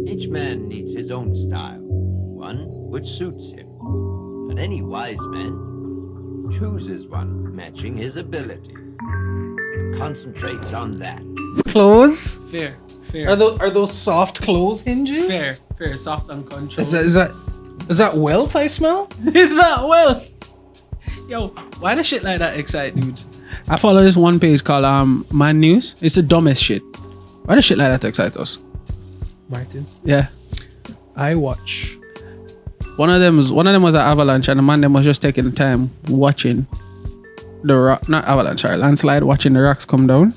Each man needs his own style, one which suits him. And any wise man chooses one matching his abilities and concentrates on that. Clothes? Fair. Are those soft clothes hinges? Fair. Soft and control. Is that wealth I smell? It's not well. Yo, why the shit like that excite dudes? I follow this one page called Man News. It's the dumbest shit. Why the shit like that excite us? Martin, Yeah. I watch. One of them was an avalanche, and the man them was just taking the time watching the rock, not avalanche, sorry, landslide, watching the rocks come down.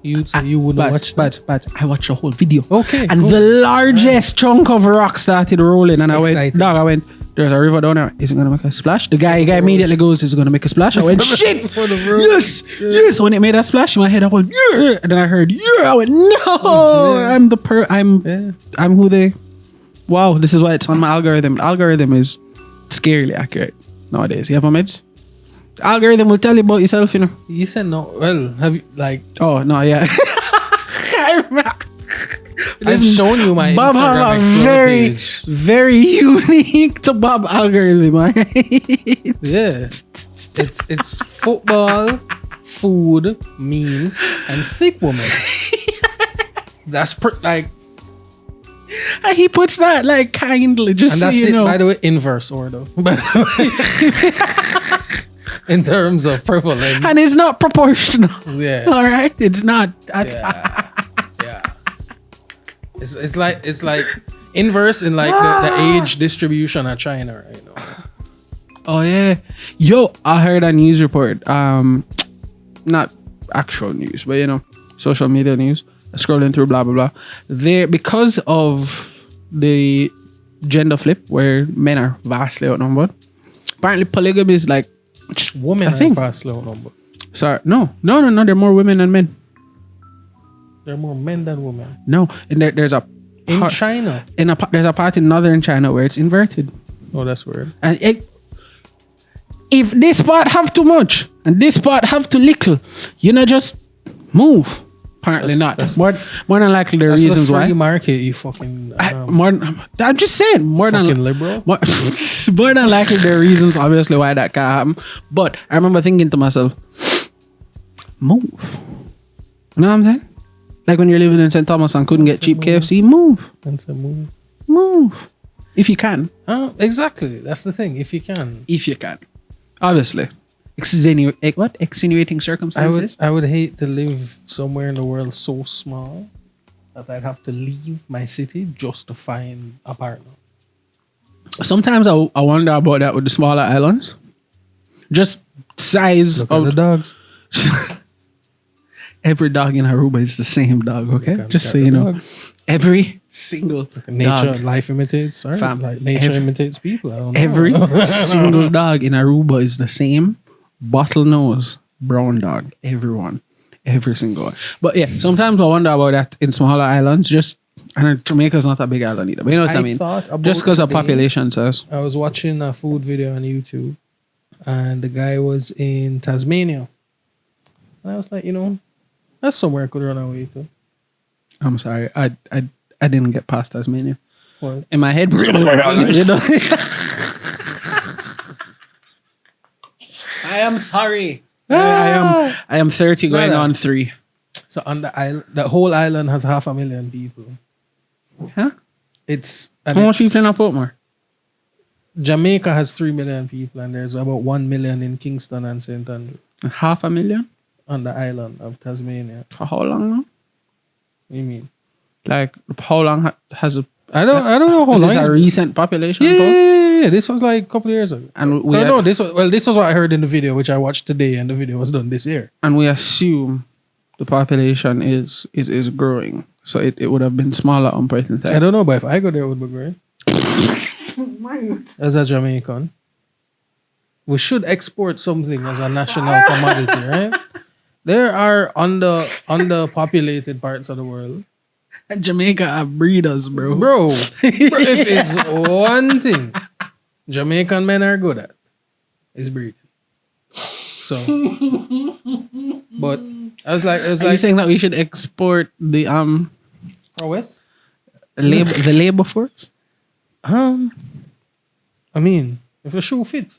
You wouldn't watch that? But I watched the whole video. Okay, And cool. the largest chunk of rock started rolling, and I Exciting. went, there's a river down there. Is it gonna make a splash? The guy immediately goes, is it gonna make a splash? I went, shit! For the road. Yes. When it made that splash in my head, I went, yeah. And then I heard, yeah. I went, no. Yeah. I'm who they. Wow, this is why it's on my algorithm. The algorithm is scarily accurate nowadays. You have a meds? The algorithm will tell you about yourself, you know. You said no. Well, have you like? Oh no, yeah. I remember. I've shown you my Bob Instagram have a Explorer very, page. very unique to Bob algorithm, right? Yeah, it's football, food, memes, and thick women. That's like, And he puts that like kindly, just and so that's you it. know. By the way, inverse order. In terms of prevalence, And it's not proportional. yeah, All right, it's not. yeah. It's like inverse in like the age distribution of China right now. Oh yeah, yo, I heard a news report. Not actual news, but you know, social media news. Scrolling through, blah blah blah. There, because of the gender flip, where men are vastly outnumbered. Apparently, polygamy is like Women I are think. fast slow number. Sorry, no. There are more women than men. There are more men than women No, and there's a in part, China. there's a part in northern China where it's inverted, Oh, that's weird. and if this part have too much and this part have too little, you know, just move. Apparently That's- not. More than likely there are That's reasons the free why. market. You fucking I'm just saying more fucking than liberal. more, more than likely there are reasons obviously why that can't happen. But I remember thinking to myself, move. You know what I'm saying? Like when you're living in St. Thomas and couldn't get cheap KFC, move. That's a move. Move. If you can. Exactly. That's the thing. If you can, If you can. Obviously. Extenuating circumstances? I would hate to live somewhere in the world so small that I'd have to leave my city just to find a partner. Sometimes I wonder about that with the smaller islands. Just size Look at of the dogs. every dog in Aruba is the same dog, okay? Look at Just so the you know. dog. Every single Nature, dog. life imitates. Sorry, Fam, like nature every- imitates people. I don't know. Every single dog in Aruba is the same bottlenose brown dog. Everyone. Every single one. But yeah, sometimes I wonder about that in smaller islands. Just, and Jamaica's not a big island either. But you know what I mean? thought about Just because of today- population says. I was watching a food video on YouTube, and the guy was in Tasmania. And I was like, you know, that's somewhere I could run away to. I'm sorry. I didn't get past Tasmania. What? In my head. You know? I am sorry. I am 30 going No. on 3. So on the island, the whole island has 500,000 people. Huh? It's How much people in Portmore? Jamaica has 3 million people, and there's about 1 million in Kingston and St. Andrew 500,000? on the island of Tasmania. For how long now? What do you mean? Like, how long has it? I don't know how Is long. this it's a been. recent population Yeah, poll? yeah. This was like a couple of years ago. And This was what I heard in the video, which I watched today, and the video was done this year. and we assume the population is growing. So it would have been smaller on present I time. don't know, but if I go there, it would be great. As a Jamaican, we should export something as a national commodity, right? There are underpopulated parts of the world. Jamaica are breeders, bro. Bro, if it's one thing Jamaican men are good at, it's breeding. So, but I was Are you like, saying that we should export the West? The labor force? I mean, if a shoe fits,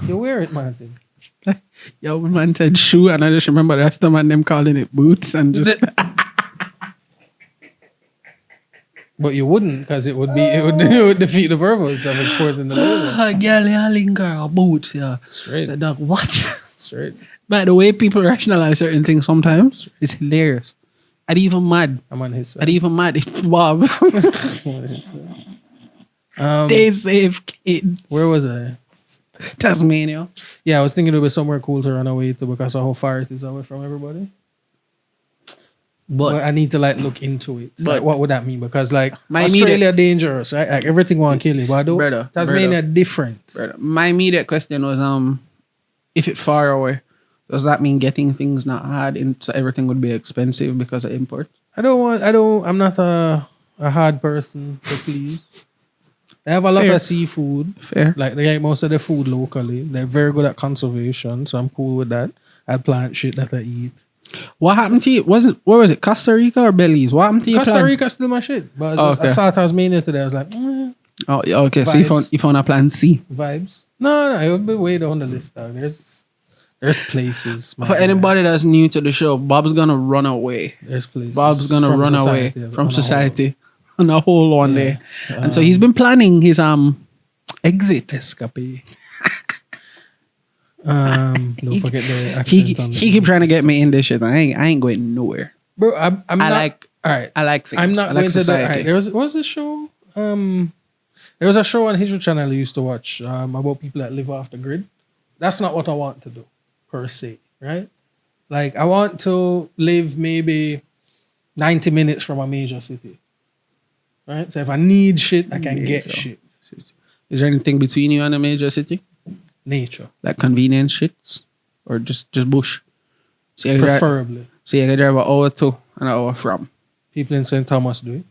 you wear it, man. Yo, when man said shoe, and I just remember the rest of man them calling it boots and just. But you wouldn't, because it would defeat the purpose of exporting the labor. Girl, yeah, linger boots, yeah. Straight. So, dog, what? Straight. But the way people rationalize certain things sometimes is hilarious. I'd even mad. I'm on his side. I'd even mad if Bob. I'm on his side. Stay safe, kids. Where was I? Tasmania. Yeah, I was thinking it was somewhere cool to run away to because of how far it is away from everybody. But I need to look into it. But what would that mean? Because Australia dangerous, right? Like everything want to kill you. But Tasmania different. Brother. My immediate question was if it's far away, does that mean getting things not hard so everything would be expensive because of import? I'm not a hard person to please. They have a lot of seafood. Fair. Like they get most of the food locally. They're very good at conservation, so I'm cool with that. I plant shit that I eat. What happened to you? Where was it? Costa Rica or Belize? What happened to you? Costa Rica still my shit. But I saw Tasmania today. I was like, oh, yeah, okay. Vibes. So you found a plan C. Vibes. No, it would be way down the list. Though. There's places. For anybody that's new to the show, Bob's gonna run away. There's places. Bob's gonna run away from society on a whole one day. And so he's been planning his exit. Escape. Don't forget the accent he keep trying to get me in this shit. I ain't going nowhere. Bro, I'm not. All right. I like things. I'm not going society. to what was the show? There was a show on History Channel I used to watch about people that live off the grid. That's not what I want to do, per se, right? Like, I want to live maybe 90 minutes from a major city, right? So if I need shit, I can get shit. Is there anything between you and a major city? Nature. Like convenience shits? Or just bush? So Preferably. So you can drive an hour to and an hour from. People in St. Thomas do it.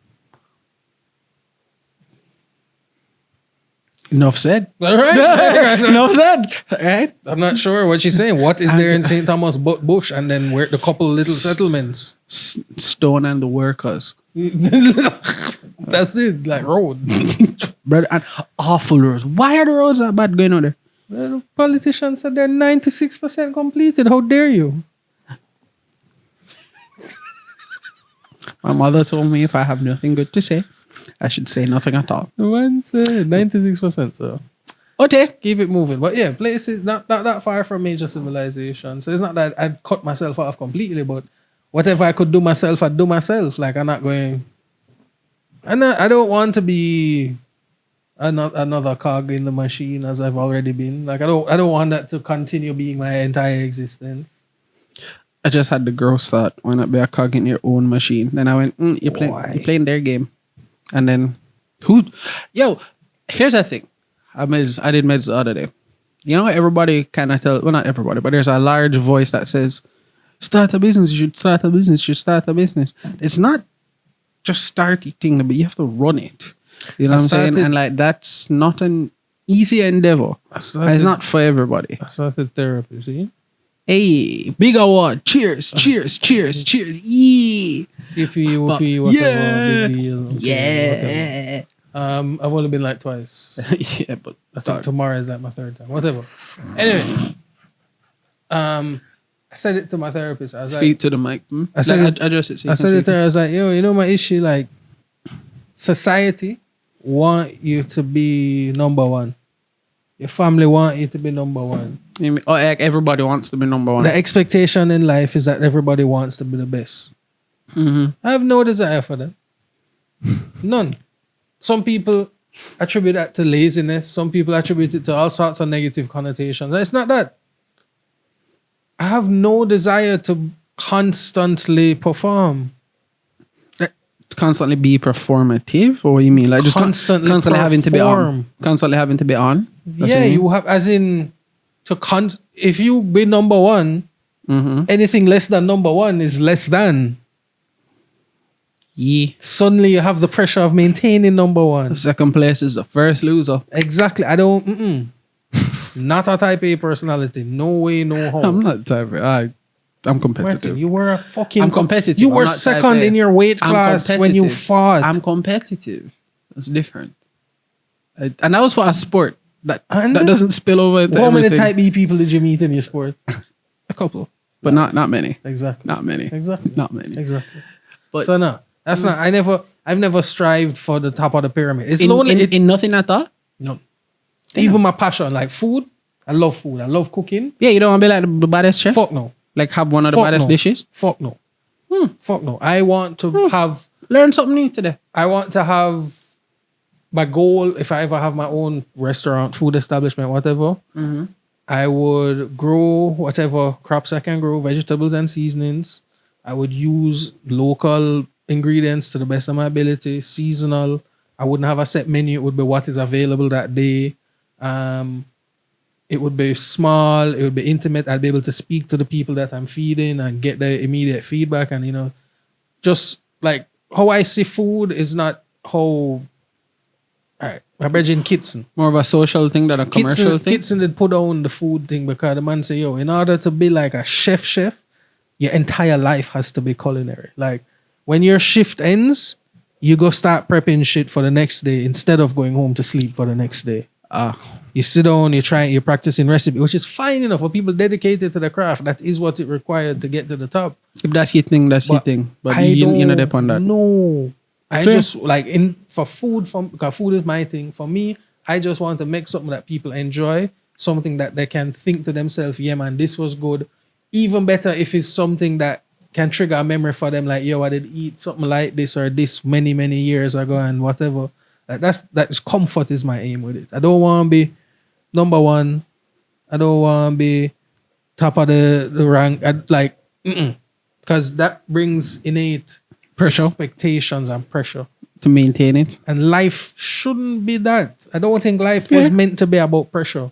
Enough said. All right. Enough said. Right? I'm not sure what she's saying. What is there in St. Thomas but bush and then where the couple little settlements? Stone and the workers. That's it, like road. Brother, and awful roads. Why are the roads that bad going on there? Well, the politicians said they're 96% completed. How dare you? My mother told me if I have nothing good to say, I should say nothing at all. The one said 96%, so. Okay. Keep it moving. But yeah, places not that far from major civilization. So it's not that I'd cut myself off completely, but whatever I could do myself, I'd do myself. Like I'm not going. I don't want to be another cog in the machine as I've already been. Like I don't want that to continue being my entire existence. I just had the gross thought, why not be a cog in your own machine? Then I went, you're playing their game. And then here's the thing. I did meds the other day. You know, everybody kind of tell, well, not everybody, but there's a large voice that says, start a business, you should start a business, you should start a business. It's not just start a thing, but you have to run it. You know what I'm saying? And like, that's not an easy endeavor. It's not for everybody. I started therapy, see? Hey, big award. Cheers, cheers, cheers, cheers. Yeah. Yippee, whoopee, whatever, yeah. big deal. Okay, yeah. Whatever. I've only been like twice. Yeah, but I think tomorrow is like my third time. Whatever. Anyway, I said it to my therapist. I was Speak to the mic. I said address it. I said it to her. I was like, yo, you know my issue? Like, society want you to be number one. Your family want you to be number one. Like everybody wants to be number one. The expectation in life is that everybody wants to be the best. Mm-hmm. I have no desire for that. None. Some people attribute that to laziness. Some people attribute it to all sorts of negative connotations. It's not that. I have no desire to constantly perform. Constantly be performative, or what you mean? Like just constantly having to be on. Constantly having to be on. Yeah, you have, as in, if you be number one, anything less than number one is less than. Yeah. Suddenly you have the pressure of maintaining number one. The second place is the first loser. Exactly. I don't. Not a type A personality. No way, no how. I'm not type A. I'm competitive. Martin, you were a fucking. I'm competitive. You I'm were not second type A. in your weight I'm class when you competitive. fought. I'm competitive. It's different. And that was for a sport that doesn't spill over into How everything. many type B people did you meet in your sport? A couple, but not many. Exactly. Not many. Exactly. Not many. Exactly. But So no, that's not. I've never strived for the top of the pyramid. It's in, lonely. in nothing at all. No. Even my passion, like food. I love food. I love cooking. Yeah, you don't want to be like the baddest chef. Fuck no. Like have one of the Fuck baddest no. dishes. Fuck no. Fuck no. I want to have. Learn something new today. I want to have my goal. If I ever have my own restaurant, food establishment, whatever, I would grow whatever crops I can grow, vegetables and seasonings. I would use local ingredients to the best of my ability, seasonal. I wouldn't have a set menu. It would be what is available that day. It would be small. It would be intimate. I'd be able to speak to the people that I'm feeding and get the immediate feedback. And, just like how I see food is not how... All right, my brother in Kitson. More of a social thing than a commercial thing. Kitson did put down the food thing because the man say, yo, in order to be like a chef, your entire life has to be culinary. Like, when your shift ends, you go start prepping shit for the next day instead of going home to sleep for the next day. You sit down, you're practicing recipe, which is fine enough for people dedicated to the craft. That is what it required to get to the top. If that's your thing, that's your thing. But you're not up on that. No. I Fair. just like because food is my thing. For me, I just want to make something that people enjoy, something that they can think to themselves, yeah man, this was good. Even better if it's something that can trigger a memory for them, like, yo, I did eat something like this or this many, many years ago and whatever. Like that's comfort is my aim with it. I don't want to be number one. I don't want to be top of the rank. Because that brings innate Pressure. expectations and pressure. To maintain it. And life shouldn't be that. I don't think life was meant to be about pressure.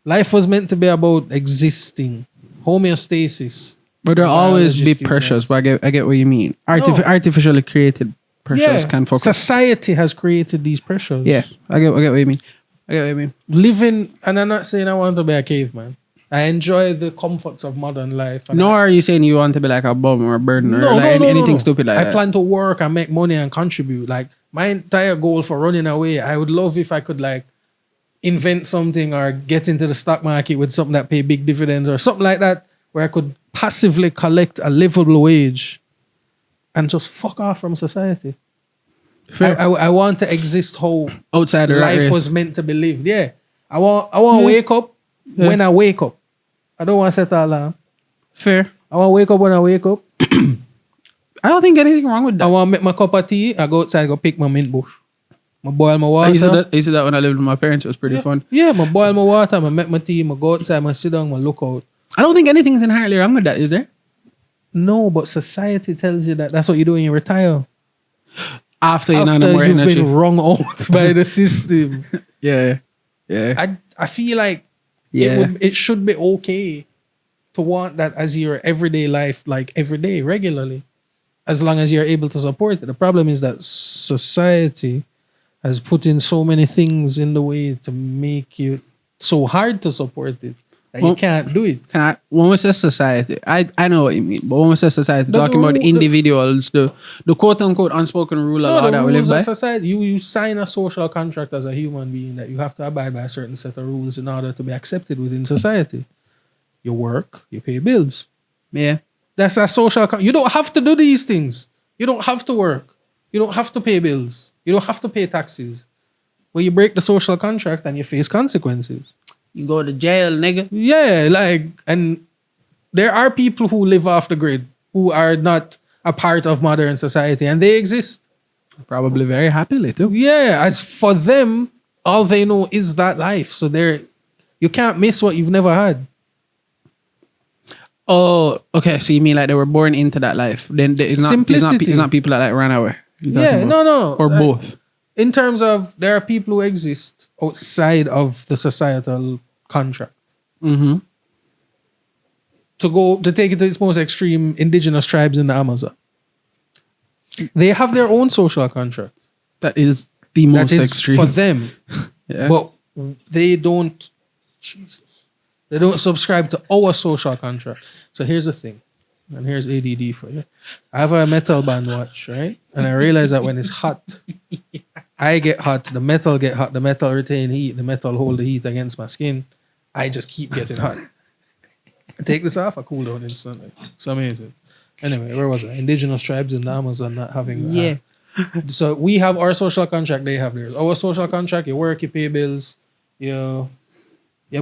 Life was meant to be about existing. Homeostasis. But there'll always be Biology pressures, students. but I get what you mean. Artificially created pressures can focus. Society has created these pressures. Yeah, I get what you mean. Living, and I'm not saying I want to be a caveman. I enjoy the comforts of modern life. Nor are you saying you want to be like a bum or a burden or anything stupid like that. I plan to work and make money and contribute. Like my entire goal for running away, I would love if I could like invent something or get into the stock market with something that pay big dividends or something like that, where I could passively collect a livable wage and just fuck off from society. Fair. I want to exist how Outside the rat life race. was meant to be lived. Yeah. I want to wake up when I wake up. I don't want to set an alarm. Fair. I want to wake up when I wake up. I don't think anything wrong with I that. want to make my cup of tea. I go outside, go pick my mint bush. I boil my water. I used to that when I lived with my parents. It was pretty fun. Yeah, I boil my water. I make my tea. I go outside. I sit down. I look out. I don't think anything's inherently wrong with that, is there? No, but society tells you that that's what you do when you retire. After you've You've been wrung out by the system. Yeah. I feel like Yeah. it should be okay to want that as your everyday life, like every day, regularly, as long as you're able to support it. The problem is that society has put in so many things in the way to make it so hard to support it that you can't do it. When we say society, I know what you mean, but when we say society, The talking about rule- individuals, the quote unquote unspoken rule of law No, that the we live rules by. of society, you sign a social contract as a human being that you have to abide by a certain set of rules in order to be accepted within society. You work, you pay bills. Yeah. That's a social you don't have to do these things. You don't have to work. You don't have to pay bills. You don't have to pay taxes. But you break the social contract and you face consequences. You go to jail, nigga. Yeah, and there are people who live off the grid who are not a part of modern society and they exist. Probably very happily too. Yeah, as for them, all they know is that life. So you can't miss what you've never had. Oh, okay. So you mean like they were born into that life? Then it's not Simplicity. it's not people that like ran away. Yeah, no. Or Like, both. In terms of there are people who exist outside of the societal contract. Mm-hmm. To take it to its most extreme, indigenous tribes in the Amazon. They have their own social contract. That is the most That is extreme for them. Yeah. But they don't. Jesus. They don't subscribe to our social contract. So here's the thing. And here's ADD for you. I have a metal band watch, right? And I realize that when it's hot, I get hot, the metal get hot, the metal retain heat, the metal hold the heat against my skin. I just keep getting hot. I take this off, I cool down instantly. It's amazing. Anyway, where was I? Indigenous tribes in the Amazon not having... Yeah. So we have our social contract, they have theirs. Our social contract, you work, you pay bills, you're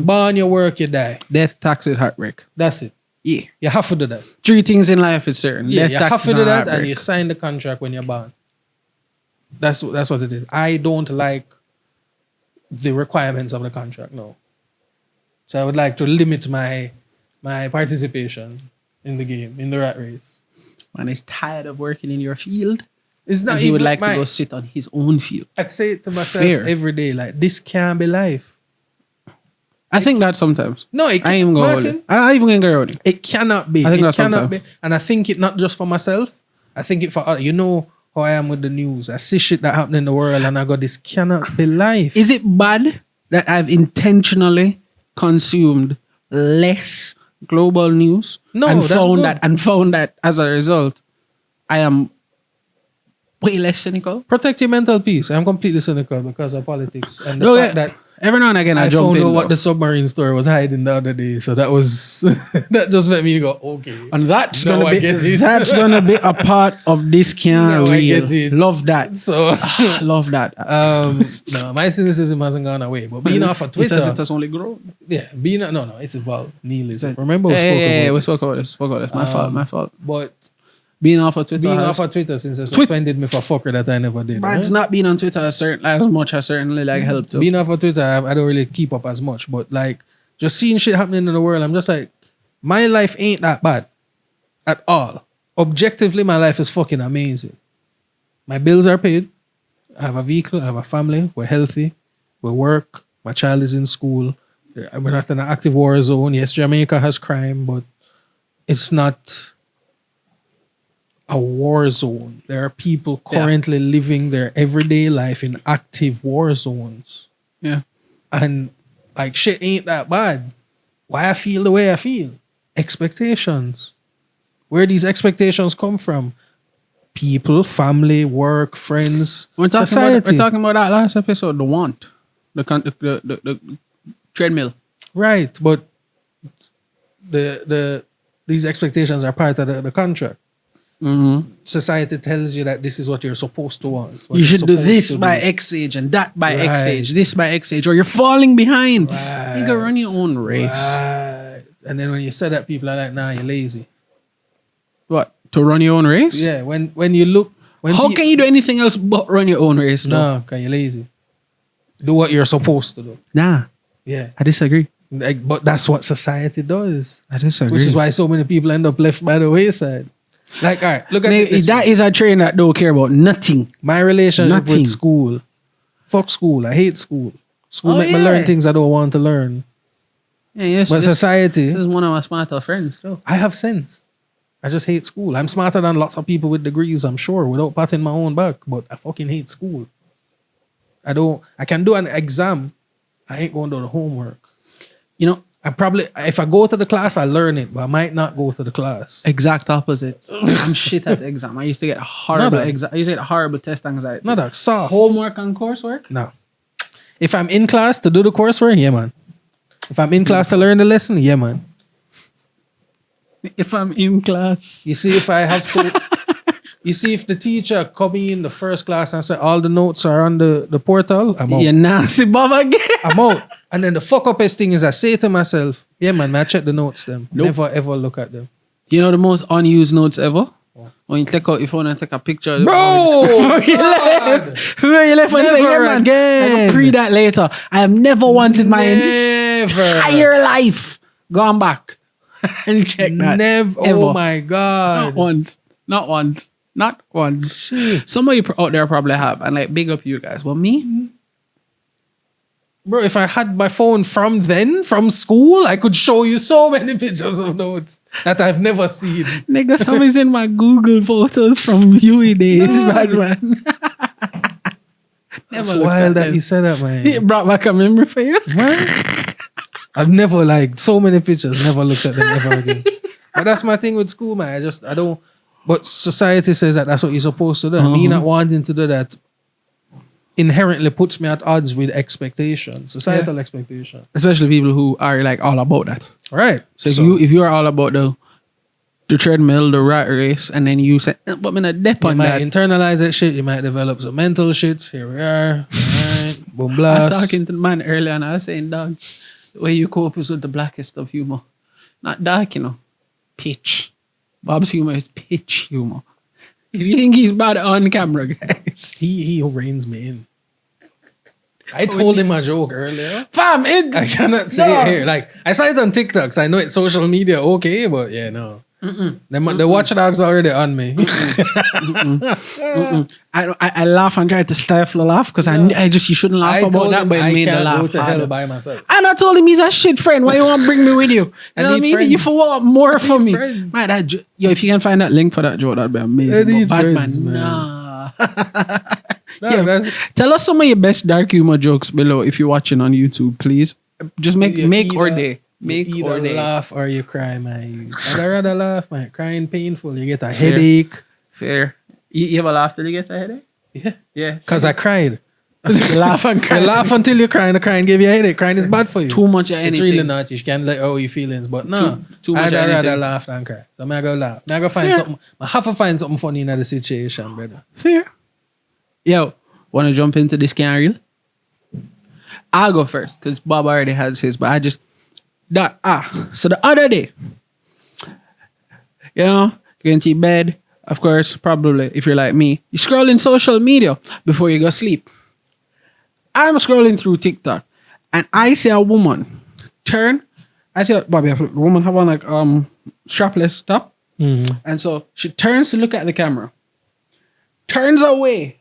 born, you work, you die. Death, taxes, heartbreak. That's it. Yeah. You have to do that. 3 things in life is certain. Yeah, Death, you have taxes, to do that, heartbreak. and you sign the contract when you're born. That's what it is. I don't like the requirements of the contract, no. So I would like to limit my participation in the game, in the rat race. Man is tired of working in your field. It's not And he would even like to my- go sit on his own field. I'd say it to myself Fair. every day, like, this can't be life. I think that sometimes. No, it I ain't even gonna hold Martin, it. I'm not even gonna go around it. It cannot be. I think It that's cannot sometimes. be. And I think it not just for myself. I think it for other. You know how I am with the news. I see shit that happen in the world and I go, this cannot be life. Is it bad that I've intentionally consumed less global news? No, and that's found good. that as a result, I am way less cynical. Protect your mental peace. I'm completely cynical because of politics. And the No, fact yeah. that Every now and again, I jump found in. out what though. the submarine store was hiding the other day. So that was that just made me go, okay. And that's Now gonna I be get it. that's gonna be a part of this can Now I real. get it. Love that. So Love that. no, my cynicism hasn't gone away. But being off of Twitter, it has only grown. yeah, it's about nihilism. Remember we Yeah, we spoke spoke about about this. this. My fault. But Being off of Twitter. being has- off of Twitter since they suspended me for fucker that I never did. But it's right? not being on Twitter as much as certainly like helped. too. Being off of Twitter, I don't really keep up as much. But like just seeing shit happening in the world, I'm just like, my life ain't that bad at all. Objectively, my life is fucking amazing. My bills are paid. I have a vehicle. I have a family. We're healthy. We work. My child is in school. We're not in an active war zone. Yes, Jamaica has crime, but it's not a war zone. There are people currently living their everyday life in active war zones. Yeah. And like shit ain't that bad. Why I feel the way I feel? Expectations. Where these expectations come from? People, family, work, friends, We're talking society. about that last episode. The want, the treadmill. Right, but these expectations are part of the contract. Mm-hmm. Society tells you that this is what you're supposed to want. what You you're should do supposed this to by do. X age and that by X Right. age, this by X age, or you're falling behind. Right. You gotta run your own race. Right. And then when you say that, people are like, nah, you're lazy. What? To run your own race? Yeah, when you look... How can you do anything else but run your own race? though? No, because you're lazy. Do what you're supposed to do. Nah, Yeah. I disagree. Like, but that's what society does. I disagree. Which is why so many people end up left by the wayside. Like, all right, look at it this that way. is a train that don't care about nothing. My relationship Nothing. with school. Fuck school. I hate school. School Oh, make me yeah. learn things I don't want to learn. Yeah, yes. But This society, is one of my smarter friends. So. I have sense. I just hate school. I'm smarter than lots of people with degrees, I'm sure, without patting my own back. But I fucking hate school. I can do an exam. I ain't going to do the homework. You know, If I go to the class, I learn it, but I might not go to the class. exact opposite. I'm shit at the exam. I used to get horrible No. exam. I used to get horrible test anxiety. Not that soft. Homework and coursework. No. If I'm in class to do the coursework, yeah, man. If I'm in class to learn the lesson, yeah, man. If I'm in class. You see, if I have to, you see, if the teacher come in the first class and say all the notes are on the portal, I'm out. You nasty Bob again. I'm out. And then the fuck up thing is I say to myself, yeah, man, I check the notes them. Nope. Never ever look at them. You know the most unused notes ever? When you take out your phone and take a picture. of the- Bro! Before you left. Before you left and say, Never yeah, man. again. I go pre that later. I have never once in my Never. entire life gone back and check that. Never. Ever. Oh my God. Not once. Not once. Not once. Shit. Some of you out there probably have. And like, big up you guys. But me? Bro, if I had my phone from school, I could show you so many pictures of notes that I've never seen. Nigga, some is in my Google photos from UE days, bad man. That's Never looked wild at that them. you said that, man. It brought back a memory for you. What? I've never like so many pictures, never looked at them ever again. But that's my thing with school, man. I don't. But society says that that's what you're supposed to do. And me not wanting to do that inherently puts me at odds with expectations, societal expectation. Especially people who are like all about that. Right. So if you are all about the treadmill, the rat race, and then you say, but I'm not dep on that. You might internalize that shit. You might develop some mental shit. Here we are. All right. Boom I blast. was talking to the man earlier and I was saying, dog, the way you cope is with the blackest of humor. Not dark, pitch. Bob's humor is pitch humor. If you think he's bad on camera, guys. He reins me in. I told him a joke earlier. Fam, I cannot say it here. Like, I saw it on TikTok, so I know it's social media okay, but yeah, no. The watchdogs already on me. I laugh and try to stifle a laugh because you shouldn't laugh about that, but it made the laugh go to hell harder. by myself. And I told him he's a shit friend. Why you want to bring me with you? You know what I mean? friends. You for what more from me? friends. Man, if you can find that link for that joke, that'd be amazing. But friends, Batman, man. nah. That's- Tell us some of your best dark humor jokes below if you're watching on YouTube, please. Just make or day. Make you or either day. laugh or you cry, man. I'd rather laugh, man. Crying painful. You get a headache. Fair. You ever laugh till you get a headache? Yeah. Yeah. Because I cried. laugh and cry. You laugh until you cry and the crying give you a headache. Crying is bad for you. Too much of It's anything. really not. You can't let out your feelings. But no, Too much I'd of rather anything. laugh than cry. So I'm going to go laugh. I'm going to find something. I have to find something funny in the situation, brother. Fair. Yo, want to jump into this can reel? I'll go first because Bob already has his, but so the other day, going to your bed, of course, probably if you're like me, you're scrolling social media before you go sleep. I'm scrolling through TikTok and I see a woman the woman have on like strapless top. Mm-hmm. And so she turns to look at the camera, turns away,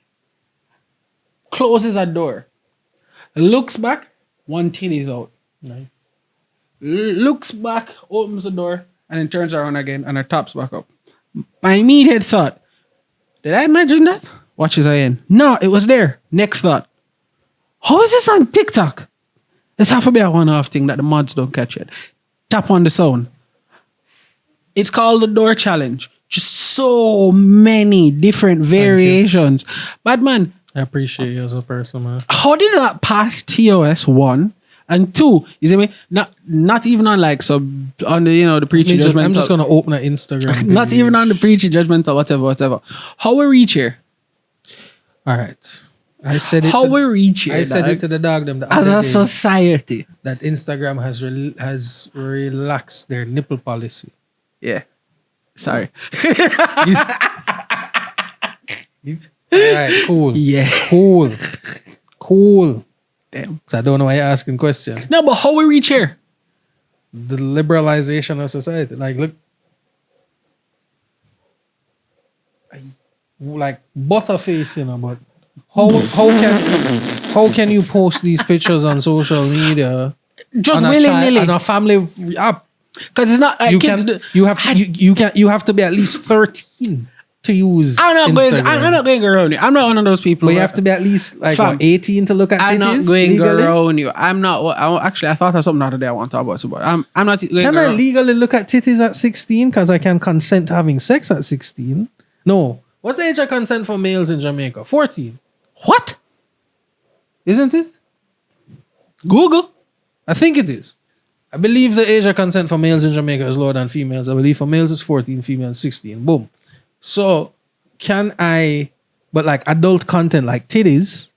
closes her door, looks back, one titty's out. Nice. Looks back, opens the door, and then turns around again, and her top's back up. My immediate thought, did I imagine that? Watches again. No, it was there. Next thought, how is this on TikTok? It's half a be a one-off thing that the mods don't catch yet. Tap on the sound. It's called the door challenge. Just so many different variations. But man, I appreciate you as a person, man. how did that pass TOS 1 and 2? You see me? Not even on like on the preachy judgment. I'm just gonna open an Instagram. Not page. even on the preachy judgment or whatever. How we reach here? All right. I said it. How we reach here? I said dog? it to the dog them the As other a day, society. that Instagram has relaxed their nipple policy. Yeah. Sorry. All right, cool. Yeah. Cool. Damn. So I don't know why you're asking questions. No, but how we reach here? The liberalization of society. Like, look. Like butterface, but how can you post these pictures on social media Just on willy-nilly. on a family app? Because it's not You kids. you have to be at least 13 to use I'm Instagram. not going around you. I'm not one of those people. But you who- have to be at least like Fam, what, 18 to look at I'm not titties going legally? around you. I'm not. Actually, I thought of something the other day I want to talk about. But I'm not going Can I around. legally look at titties at 16? Because I can consent to having sex at 16. No. What's the age of consent for males in Jamaica? 14. What? Isn't it? Google. I think it is. I believe the age of consent for males in Jamaica is lower than females. I believe for males it's 14, females 16. Boom. So but like adult content like titties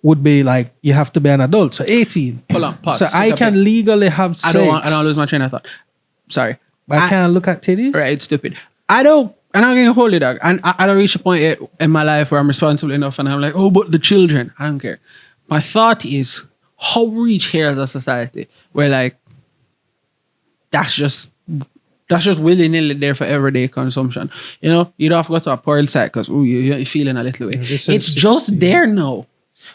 would be like, you have to be an adult. So 18. Hold on. Pause. So I can legally have sex. I don't lose my train of thought. Sorry. But I can't look at titties? Right, it's stupid. I'm not going to hold it, dog. And I don't reach a point yet in my life where I'm responsible enough and I'm like, oh, but the children. I don't care. My thought is, how we reach here as a society where like, that's just willy-nilly there for everyday consumption. You don't have to go to a porn site because you're feeling a little way. this It's is just 16. there now.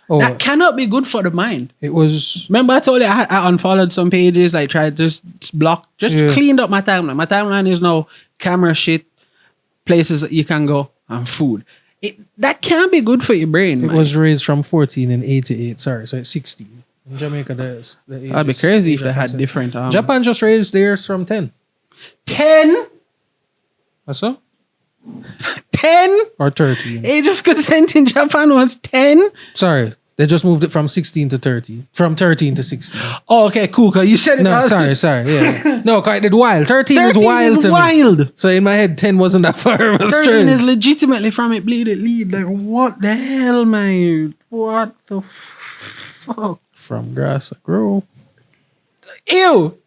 Oh, That cannot be good for the mind. it was... Remember I told you I unfollowed some pages, I tried to just block, cleaned up my timeline. My timeline is now camera shit, places that you can go, and food. That can't be good for your brain, It man. was raised from 14 in 88. Sorry, so it's 16. In Jamaica, the age That'd be is- crazy if age they of had consent. different. Japan just raised theirs from 10. 10? That's all? 10? Or 30. Age of consent in Japan was 10? Sorry. They just moved it from 16 to 30. From 13 to 16. Oh, okay, cool. Cause you said it. No, as- sorry. Yeah. No, cause I did wild. 13 is 13 wild is to me. wild. So in my head, 10 wasn't that far of a 13 stretch. is legitimately from it bleed it lead. Like, what the hell, man? What the fuck? From grass I grow. Ew.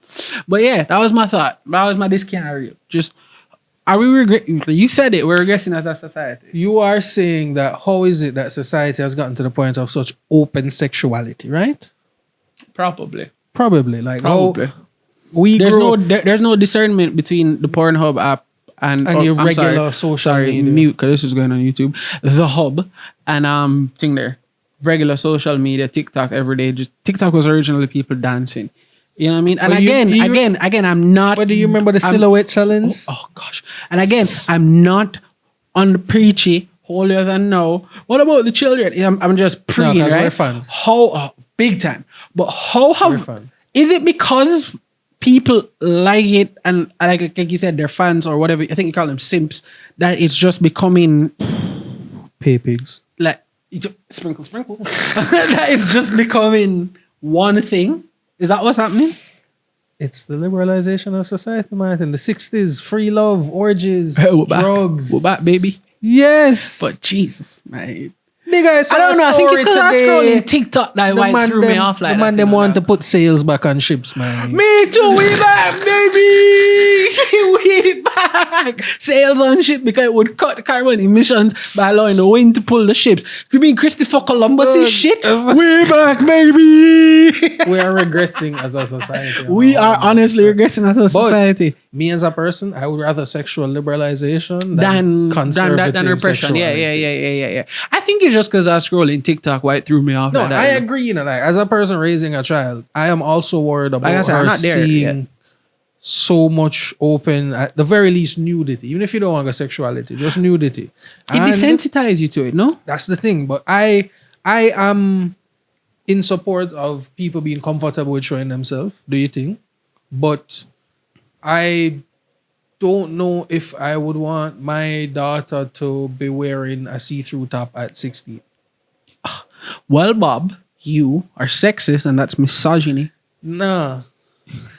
But yeah, that was my thought. That was my discount. Just, are we regretting? You said it. We're regressing as a society. You are saying that how is it that society has gotten to the point of such open sexuality, right? Probably. Probably. Like Probably. how we There's grow there's no discernment between the Pornhub app and your I'm regular social media. mute because this is going on YouTube. The hub and thing there, regular social media, TikTok every day. Just TikTok was originally people dancing. You know what I mean? And But again, I'm not. But do you remember the silhouette challenge? Oh gosh! And again, I'm not on the preachy holier than now. What about the children? I'm just preying, 'cause right? we're fans. How big time? But how We're have fans. is it because people like it and like you said they're fans or whatever? I think you call them simps. That it's just becoming Pay pigs. like sprinkle. That is just becoming one thing. Is that what's happening? It's the liberalization of society, man. In the 60s, free love, orgies, We're back. drugs. We're back, baby. Yes. But Jesus, man. nigga, I don't know. I think it's because I scroll in TikTok that why threw me off like the that. man you them know, want to like- put sails back on ships, man. Me too. We back, baby. We back. Sails on ship because it would cut carbon emissions by allowing the wind to pull the ships. You mean Christopher Columbus is shit? We back, baby. We are regressing as a society. We are honestly regressing as a But society me as a person, I would rather sexual liberalization than conservative repression. Yeah. sexuality. I think it's just because I scroll in TikTok why it threw me off. No, like that, I you know. agree. You know, like as a person raising a child, I am also worried about Like I said, her I'm not there seeing yet. so much open, at the very least, nudity. Even if you don't want a sexuality, just nudity. It And desensitizes you to it, no? that's the thing. But I am in support of people being comfortable with showing themselves. Do you think? But I don't know if I would want my daughter to be wearing a see-through top at 16. Well, Bob, you are sexist and that's misogyny. Nah.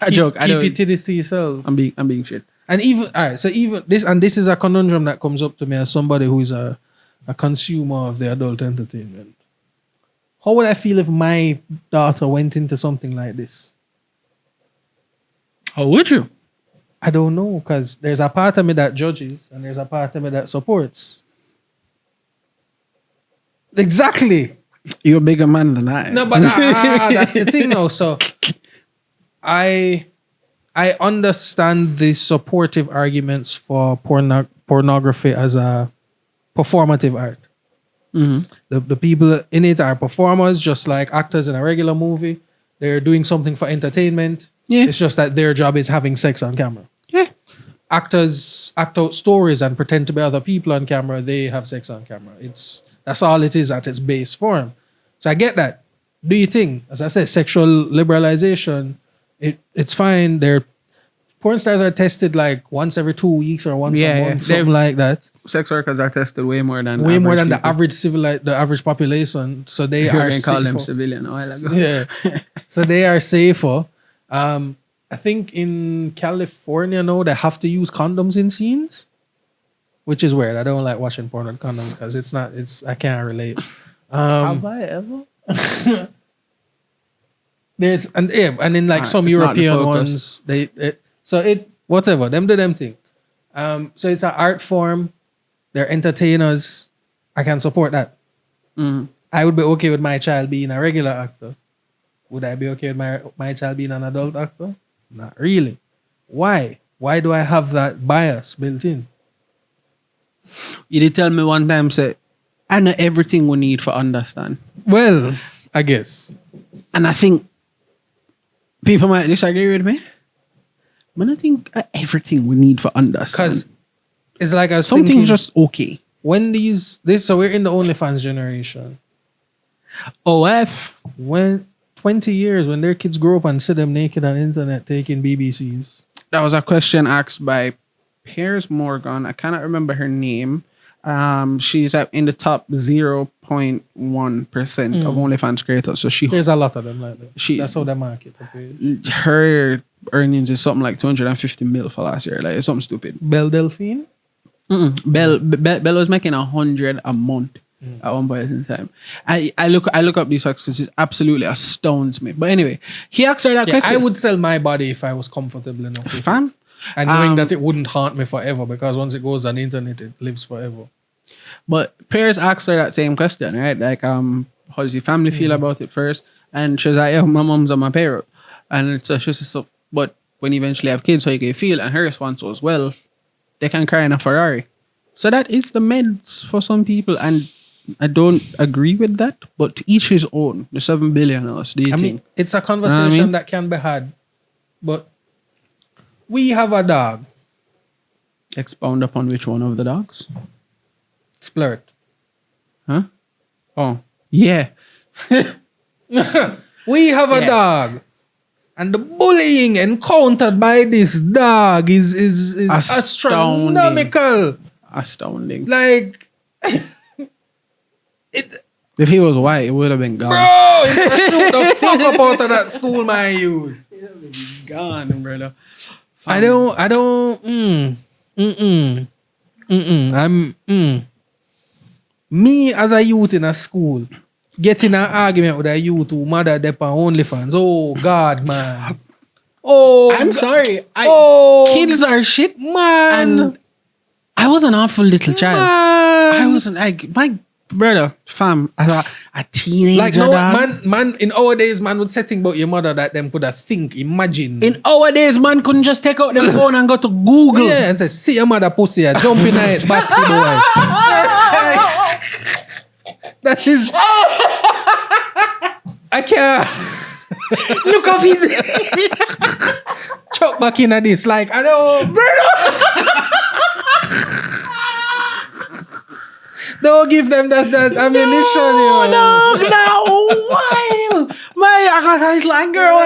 I joke. I Keep don't. your titties to yourself. I'm being shit. And even all right, so even this is a conundrum that comes up to me as somebody who is a consumer of the adult entertainment. How would I feel if my daughter went into something like this? How would you? I don't know, because there's a part of me that judges and there's a part of me that supports. Exactly. You're a bigger man than I am. No, but that's the thing now. So I understand the supportive arguments for pornography as a performative art. Mhm. The people in it are performers, just like actors in a regular movie. They're doing something for entertainment. Yeah. It's just that their job is having sex on camera. Yeah. Actors act out stories and pretend to be other people on camera. They have sex on camera. That's all it is at its base form. So I get that. Do you think, as I said, sexual liberalization, it's fine. Porn stars are tested like once every 2 weeks or once a month, something like that. Sex workers are tested way more than The average population. So they You are can call them safer. civilian a while ago. Yeah. So they are safer. I think in California now they have to use condoms in scenes, which is weird. I don't like watching porn on condoms because I can't relate. Have I ever? And in like some it's not the European focus. ones, whatever, them do them thing. So it's an art form. They're entertainers. I can support that. Mhm. I would be okay with my child being a regular actor. Would I be okay with my child being an adult actor? Not really. Why? Why do I have that bias built in? You did tell me one time, say, I know everything we need for understand. Well, I guess. And I think people might disagree with me. But I think everything we need for understand. Because it's like I was Something's thinking, just okay. when so we're in the OnlyFans generation. OF. When 20 years when their kids grow up and see them naked on the internet taking BBCs? That was a question asked by Piers Morgan. I cannot remember her name. She's in the top 0.1% of OnlyFans creators. So there's a lot of them like that. That's how they market. Her earnings is something like 250 mil for last year. Like, it's something stupid. Belle Delphine? Belle was making 100 a month at one point in time. I look up these facts because it absolutely astounds me. But anyway, he asked her that question. I would sell my body if I was comfortable enough with Fam? it. And knowing that it wouldn't haunt me forever, because once it goes on the internet, it lives forever. But Piers asked her that same question, right? Like, how does your family feel about it first? And she was like, yeah, my mom's on my payroll. And so she said, so, but when you eventually have kids, how you can feel? And her response was, well, they can cry in a Ferrari. So that is the meds for some people. And I don't agree with that, but to each his own. The 7 billion do you think? It's a conversation that can be had, but we have a dog. Expound upon which one of the dogs? Splurt. Huh? Oh, yeah. We have a dog. And the bullying encountered by this dog is astronomical. Astounding. Like, if he was white, it would have been gone. Bro, he shoot the fuck up out of that school, my youth. It would have been gone, brother. Me as a youth in a school, getting an argument with a youth who mother dep on OnlyFans. Oh God, man. Oh, I'm sorry. Kids are shit, man. And I was an awful little child. Man. I wasn't like my brother, fam, as a teenager. Like no, man. In our days, man would setting about your mother that them could have think, imagine. In our days, man couldn't just take out the phone and go to Google. Yeah, and say, see your mother pussy, jump in it, batty boy. That is. I can't. Look up him. Chuck back in at this, like, I know, brother. Don't give them that ammunition. No, wild. I got a little girl.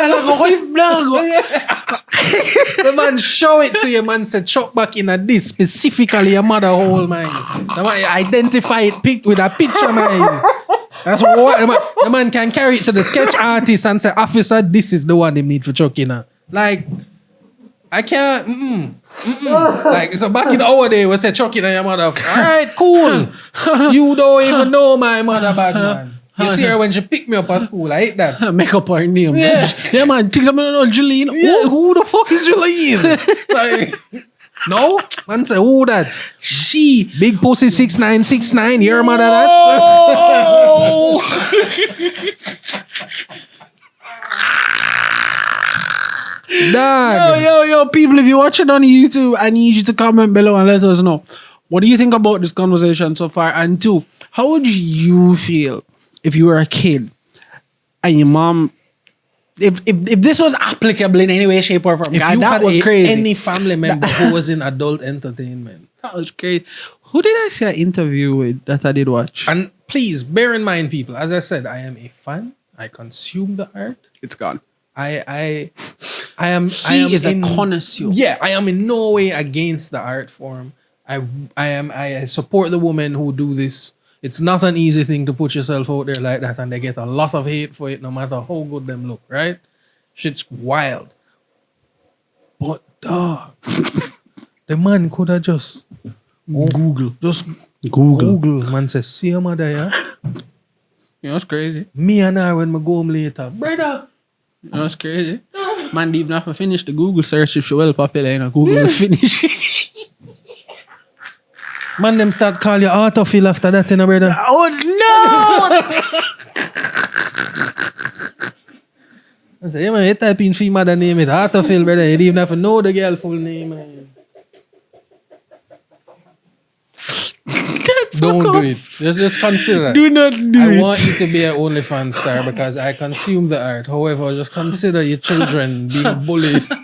The man show it to you, man. Said chuck back in at this, specifically your mother hole, man. The man identify it picked with a picture, man. That's what the man can carry it to the sketch artist and say, officer, this is the one they need for chucking her. Like, I can't. Like, so back in our day, we say chucking on your mother. All right, cool. You don't even know my mother, bad man. You see her when she picked me up at school. I hate that. Make up her name. Yeah, man. Think somebody know Jolene. Yeah, who the fuck is Jolene? Like, no? Man say, who that? She. Big pussy 6969. Your mother that? Oh! Dog. Yo, people, if you're watching on YouTube, I need you to comment below and let us know. What do you think about this conversation so far? And two, how would you feel if you were a kid and your mom, if this was applicable in any way, shape, or form? If God, you that had was crazy. any family member who was in adult entertainment. That was crazy. Who did I see an interview with that I did watch? And please bear in mind, people, as I said, I am a fan. I consume the art. It's gone. I am He is a connoisseur. Yeah, I am in no way against the art form. I support the women who do this. It's not an easy thing to put yourself out there like that, and they get a lot of hate for it, no matter how good them look, right? Shit's wild. But dog, the man could have just Google. Man says, see your mother, yeah? You know what's crazy? Me and her when we go home later. Brother! You know what's crazy? Man, even have to finish the Google search if she well popular, you know, Google will finish. Man, them start call you autofill after that, you know, brother. Oh, no! I say, yeah, man, you type in female mother name, it autofill, brother. You don't even have to know the girl full name, man. Don't do it. Just consider. Do not do it. I want you to be an OnlyFans star because I consume the art. However, just consider your children being bullied by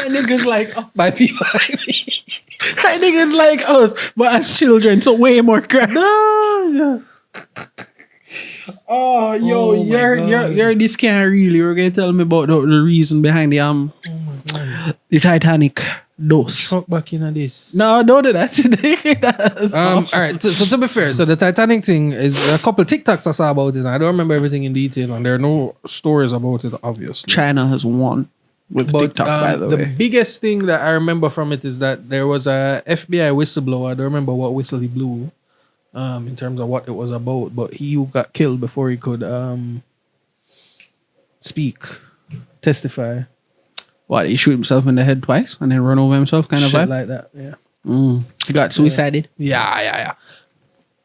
niggas like us. by people like me. By niggas like us, but as children, so way more crap. No. Oh, yo, Oh my God. you're this can't really. You're gonna tell me about the reason behind the Titanic dose. Fuck back into this. No, don't do that. All right. So to be fair, so the Titanic thing is a couple TikToks I saw about it. And I don't remember everything in detail, and there are no stories about it, obviously. China has won with TikTok, by the way. Biggest thing that I remember from it is that there was a FBI whistleblower. I don't remember what whistle he blew, in terms of what it was about, but he got killed before he could speak, testify, What, he shoot himself in the head twice and then run over himself, kind of shit vibe? like that. Yeah. He got suicided. Yeah.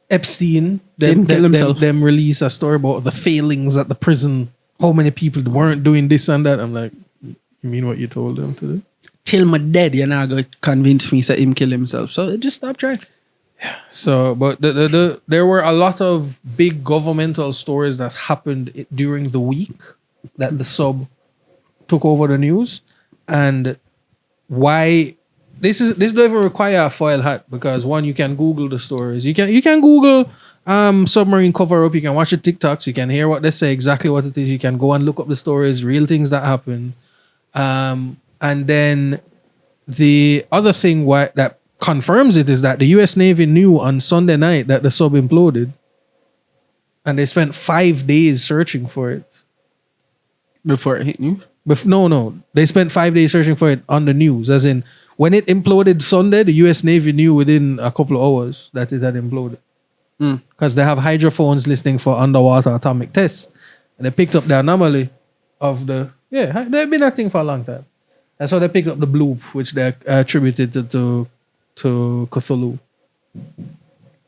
Epstein Didn't kill himself. Them release a story about the failings at the prison. How many people weren't doing this and that? I'm like, you mean what you told them to do? Till my dead, you're not going to convince me that him kill himself. So just stop trying. So, but there were a lot of big governmental stories that happened during the week that the sub took over the news, and why this don't even require a foil hat, because one, you can Google the stories. You can Google submarine cover up. You can watch the TikToks. You can hear what they say, exactly what it is. You can go and look up the stories, real things that happen. And then the other thing that confirms it is that the U.S. Navy knew on Sunday night that the sub imploded, and they spent 5 days searching for it. Before it hit you? No. They spent 5 days searching for it on the news. As in, when it imploded Sunday, the U.S. Navy knew within a couple of hours that it had imploded. Because they have hydrophones listening for underwater atomic tests. And they picked up the anomaly of the... Yeah, they've been that thing for a long time. That's how they picked up the bloop, which they attributed to Cthulhu.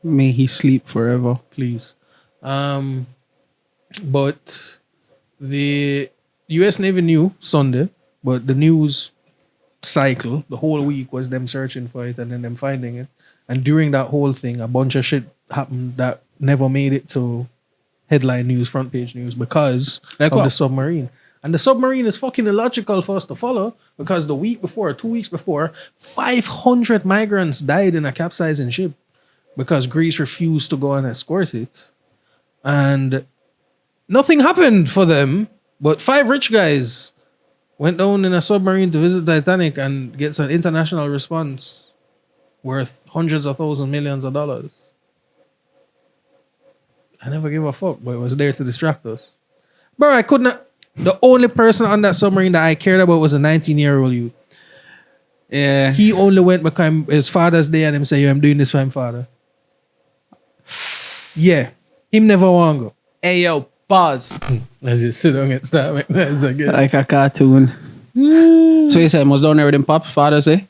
May he sleep forever. Please. But the U.S. Navy knew Sunday, but the news cycle, the whole week, was them searching for it and then them finding it. And during that whole thing, a bunch of shit happened that never made it to headline news, front page news, because Like of what? the submarine. And the submarine is fucking illogical for us to follow, because the week before, 2 weeks before, 500 migrants died in a capsizing ship because Greece refused to go and escort it. And nothing happened for them, but 5 rich guys went down in a submarine to visit Titanic and get some international response worth hundreds of thousands, millions of dollars. I never gave a fuck, but it was there to distract us. Bro, I could not... The only person on that submarine that I cared about was a 19-year-old youth. Yeah. He only went because his Father's Day and him say, yo, I'm doing this for him, father. Yeah. Him never want to go. Hey, yo, pause. As you sit down and start. That's a good. Like a cartoon. So you said, was down there with them pops, Father's Day?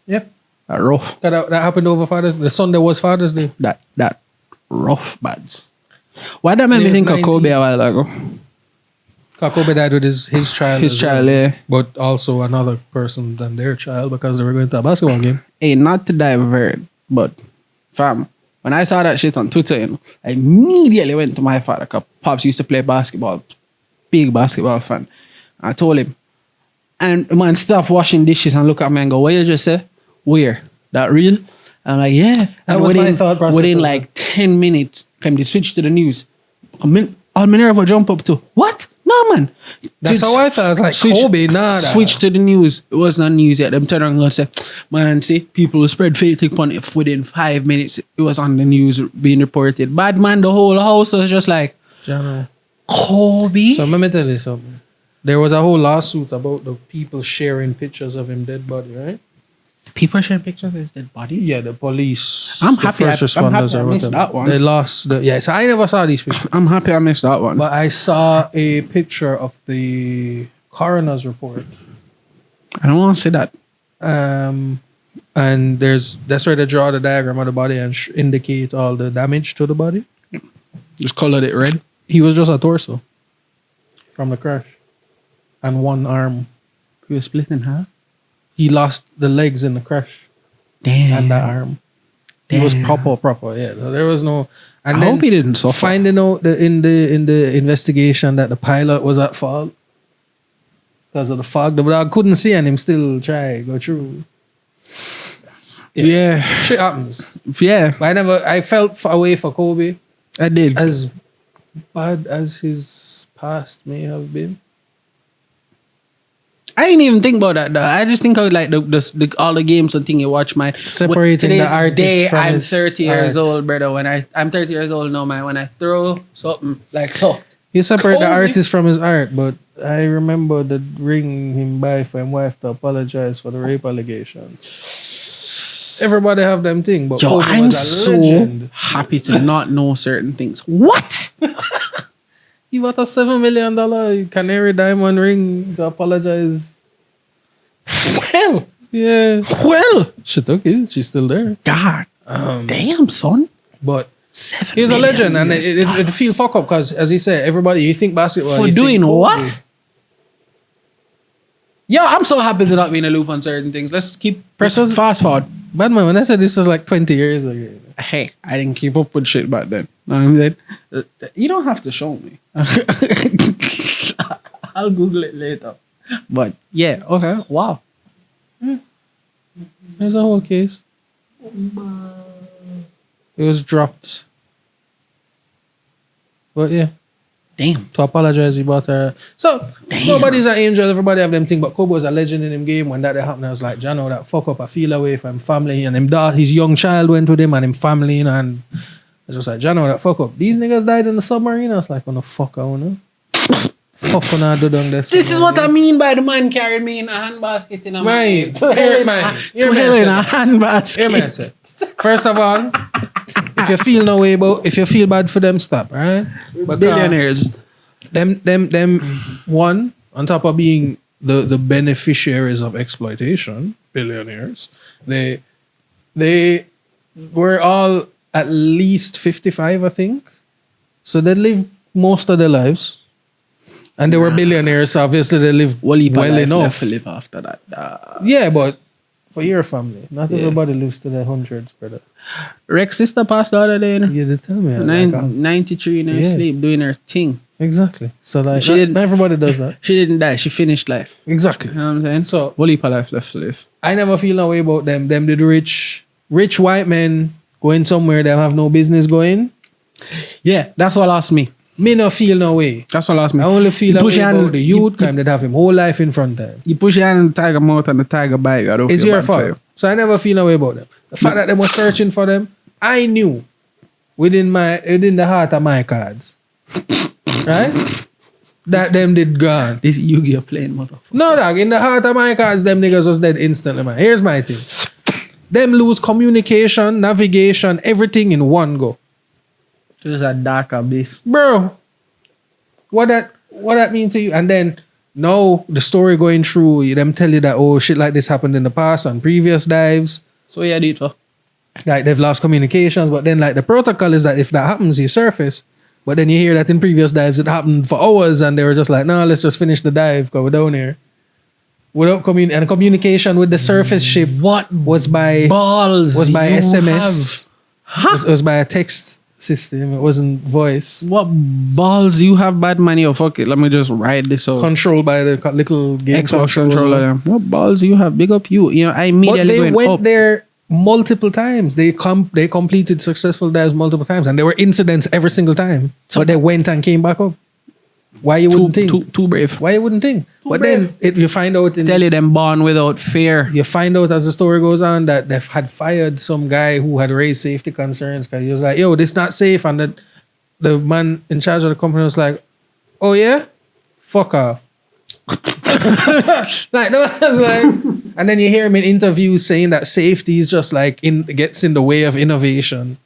Yep. That rough. That happened over Father's Day. The Sunday was Father's Day. That rough bads. Why that made me He was think of 19. Kobe a while ago? Kobe died with his child. His as child, well. yeah. But also another person than their child, because they were going to a basketball game. Hey, not to divert, but fam, when I saw that shit on Twitter, I immediately went to my father, because Pops used to play basketball, big basketball fan. I told him, and man, stop washing dishes and look at me and go, what you just say? Where? That real? And I'm like, yeah. That And was my thought process Within as like 10 minutes, they switch to the news. All Minerva jump up to, what? No, man. That's how I thought. I was like, Kobe, nah. Switch to the news. It was not news yet. Them turn around and say, man, see, people will spread fake thing upon it within 5 minutes. It was on the news being reported. Bad man, the whole house was just like, Jano. Kobe? So let me tell you something. There was a whole lawsuit about the people sharing pictures of him dead body, right? People sharing pictures of his dead body? Yeah, the police. I'm the happy first I responders or missed whatever. that one. They lost the... Yeah, so I never saw these pictures. I'm happy I missed that one. But I saw a picture of the coroner's report. I don't want to see that. And that's where they draw the diagram of the body and indicate all the damage to the body. Just colored it red. He was just a torso from the crash. And one arm. He was split in half. He lost the legs in the crash. Damn. And the arm. He was proper. Yeah, there was no. And I then hope he didn't suffer. Finding out in the investigation that the pilot was at fault because of the fog. The dog couldn't see and him still try go through. Yeah. Shit happens. Yeah. But I felt away for Kobe I did. as bad as his past may have been. I didn't even think about that though. I just think of like the all the games and thing you watch, man. Separating the artist day, from I'm his 30 years art. old, brother. I'm 30 years old now, man. When I throw something like so, You separate the Kobe. artist from his art, but I remember the ring him by for him wife to apologize for the rape allegation. Everybody have them thing, but yo, Kobe I'm was a so legend. happy to not know certain things. What? He bought a $7 million canary diamond ring to apologize. Well, Yeah, well, she took it. She's still there. God, damn, son. But 7 he's a million legend, and US it dollars. feel fuck up because, as he said, everybody you think basketball For you doing think Kobe. what? Yo, I'm so happy to not be in a loop on certain things. Let's keep fast forward. Bad man, when I said this was like 20 years ago. Hey, I didn't keep up with shit back then. Know what I'm saying? You don't have to show me. I'll Google it later. But yeah, okay, wow. There's a whole case. It was dropped. But yeah, Damn. to apologize, he bought her. So Damn. nobody's an angel. Everybody have them thing. But Kobe was a legend in him game. When that happened, I was like, Jano, that fuck up. I feel away from family and him dad. His young child went with him and him family. And I was just like, Jano, that fuck up. These niggas died in the submarine. I was like, oh no, fuck, I wanna. Fuck when I do down this. This is what I mean by the man carrying me in a handbasket in a Man, to hear hell in a handbasket. Hear me, I say. First of all, if you feel no way about, if you feel bad for them, stop, right? But Billionaires. them one on top of being the beneficiaries of exploitation, billionaires, they were all at least 55, I think. So they lived most of their lives. And they were billionaires, so obviously they lived well enough. To live after that. Yeah, but for your family, not everybody lives to their hundreds, brother. Rex's sister passed the other day. You know? Yeah, they tell me. 93 in her Yeah. sleep, doing her thing. Exactly. So like, She didn't- not everybody does that. She didn't die. She finished life. Exactly. You know what I'm saying? So Whole heap of life left to live. I never feel no way about them. Them did rich white men going somewhere they have no business going. Yeah, that's what lost me. Me no feel no way. That's what lost me. I only feel that push way your about hand- the youth kind that have him whole life in front of them. You push your hand in the tiger mouth and the tiger bite you. I don't It's feel your bad for fault. you. So I never feel no way about them. The fact that they were searching for them, I knew within the heart of my cards. Right? That them did gone. This Yu-Gi-Oh playing motherfucker. No, dog. In the heart of my cards, them niggas was dead instantly, man. Here's my thing. Them lose communication, navigation, everything in one go. Just a dark abyss. Bro, what that mean to you? And then now the story going through, them tell you that, oh, shit like this happened in the past on previous dives. So yeah, do it for. Like they've lost communications, but then like the protocol is that if that happens, you surface. But then you hear that in previous dives it happened for hours and they were just like, no, let's just finish the dive because we're down here. Without and communication with the surface ship was by balls by you SMS. have? It was by a text system. It wasn't voice. What balls you have, bad money? Or fuck it, let me just ride this out. Controlled by the little game Xbox controller. Them. What balls you have? Big up you. You know, I But immediately they went went up. there multiple times. They completed successful dives multiple times, and there were incidents every single time. So they went and came back up. Why you wouldn't think? Too brave. Why you wouldn't think? But then you find out Tell you them born without fear. you find out as the story goes on that they've had fired some guy who had raised safety concerns because he was like, yo, this not safe. And the man in charge of the company was like, oh yeah? Fuck off. Like, no, I was like, and then you hear him in interviews saying that safety is just like gets in the way of innovation.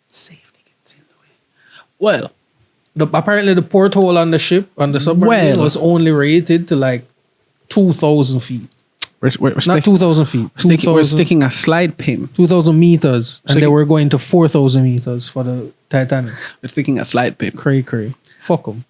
Safety gets in the way. Well, Apparently the porthole on the ship, on the submarine, was only rated to like 2,000 feet. we're Not 2,000 feet. we're sticking a slide pin. 2,000 meters. And they Sticking- were going to 4,000 meters for the Titanic. We're sticking a slide pin. Cray. Fuck them.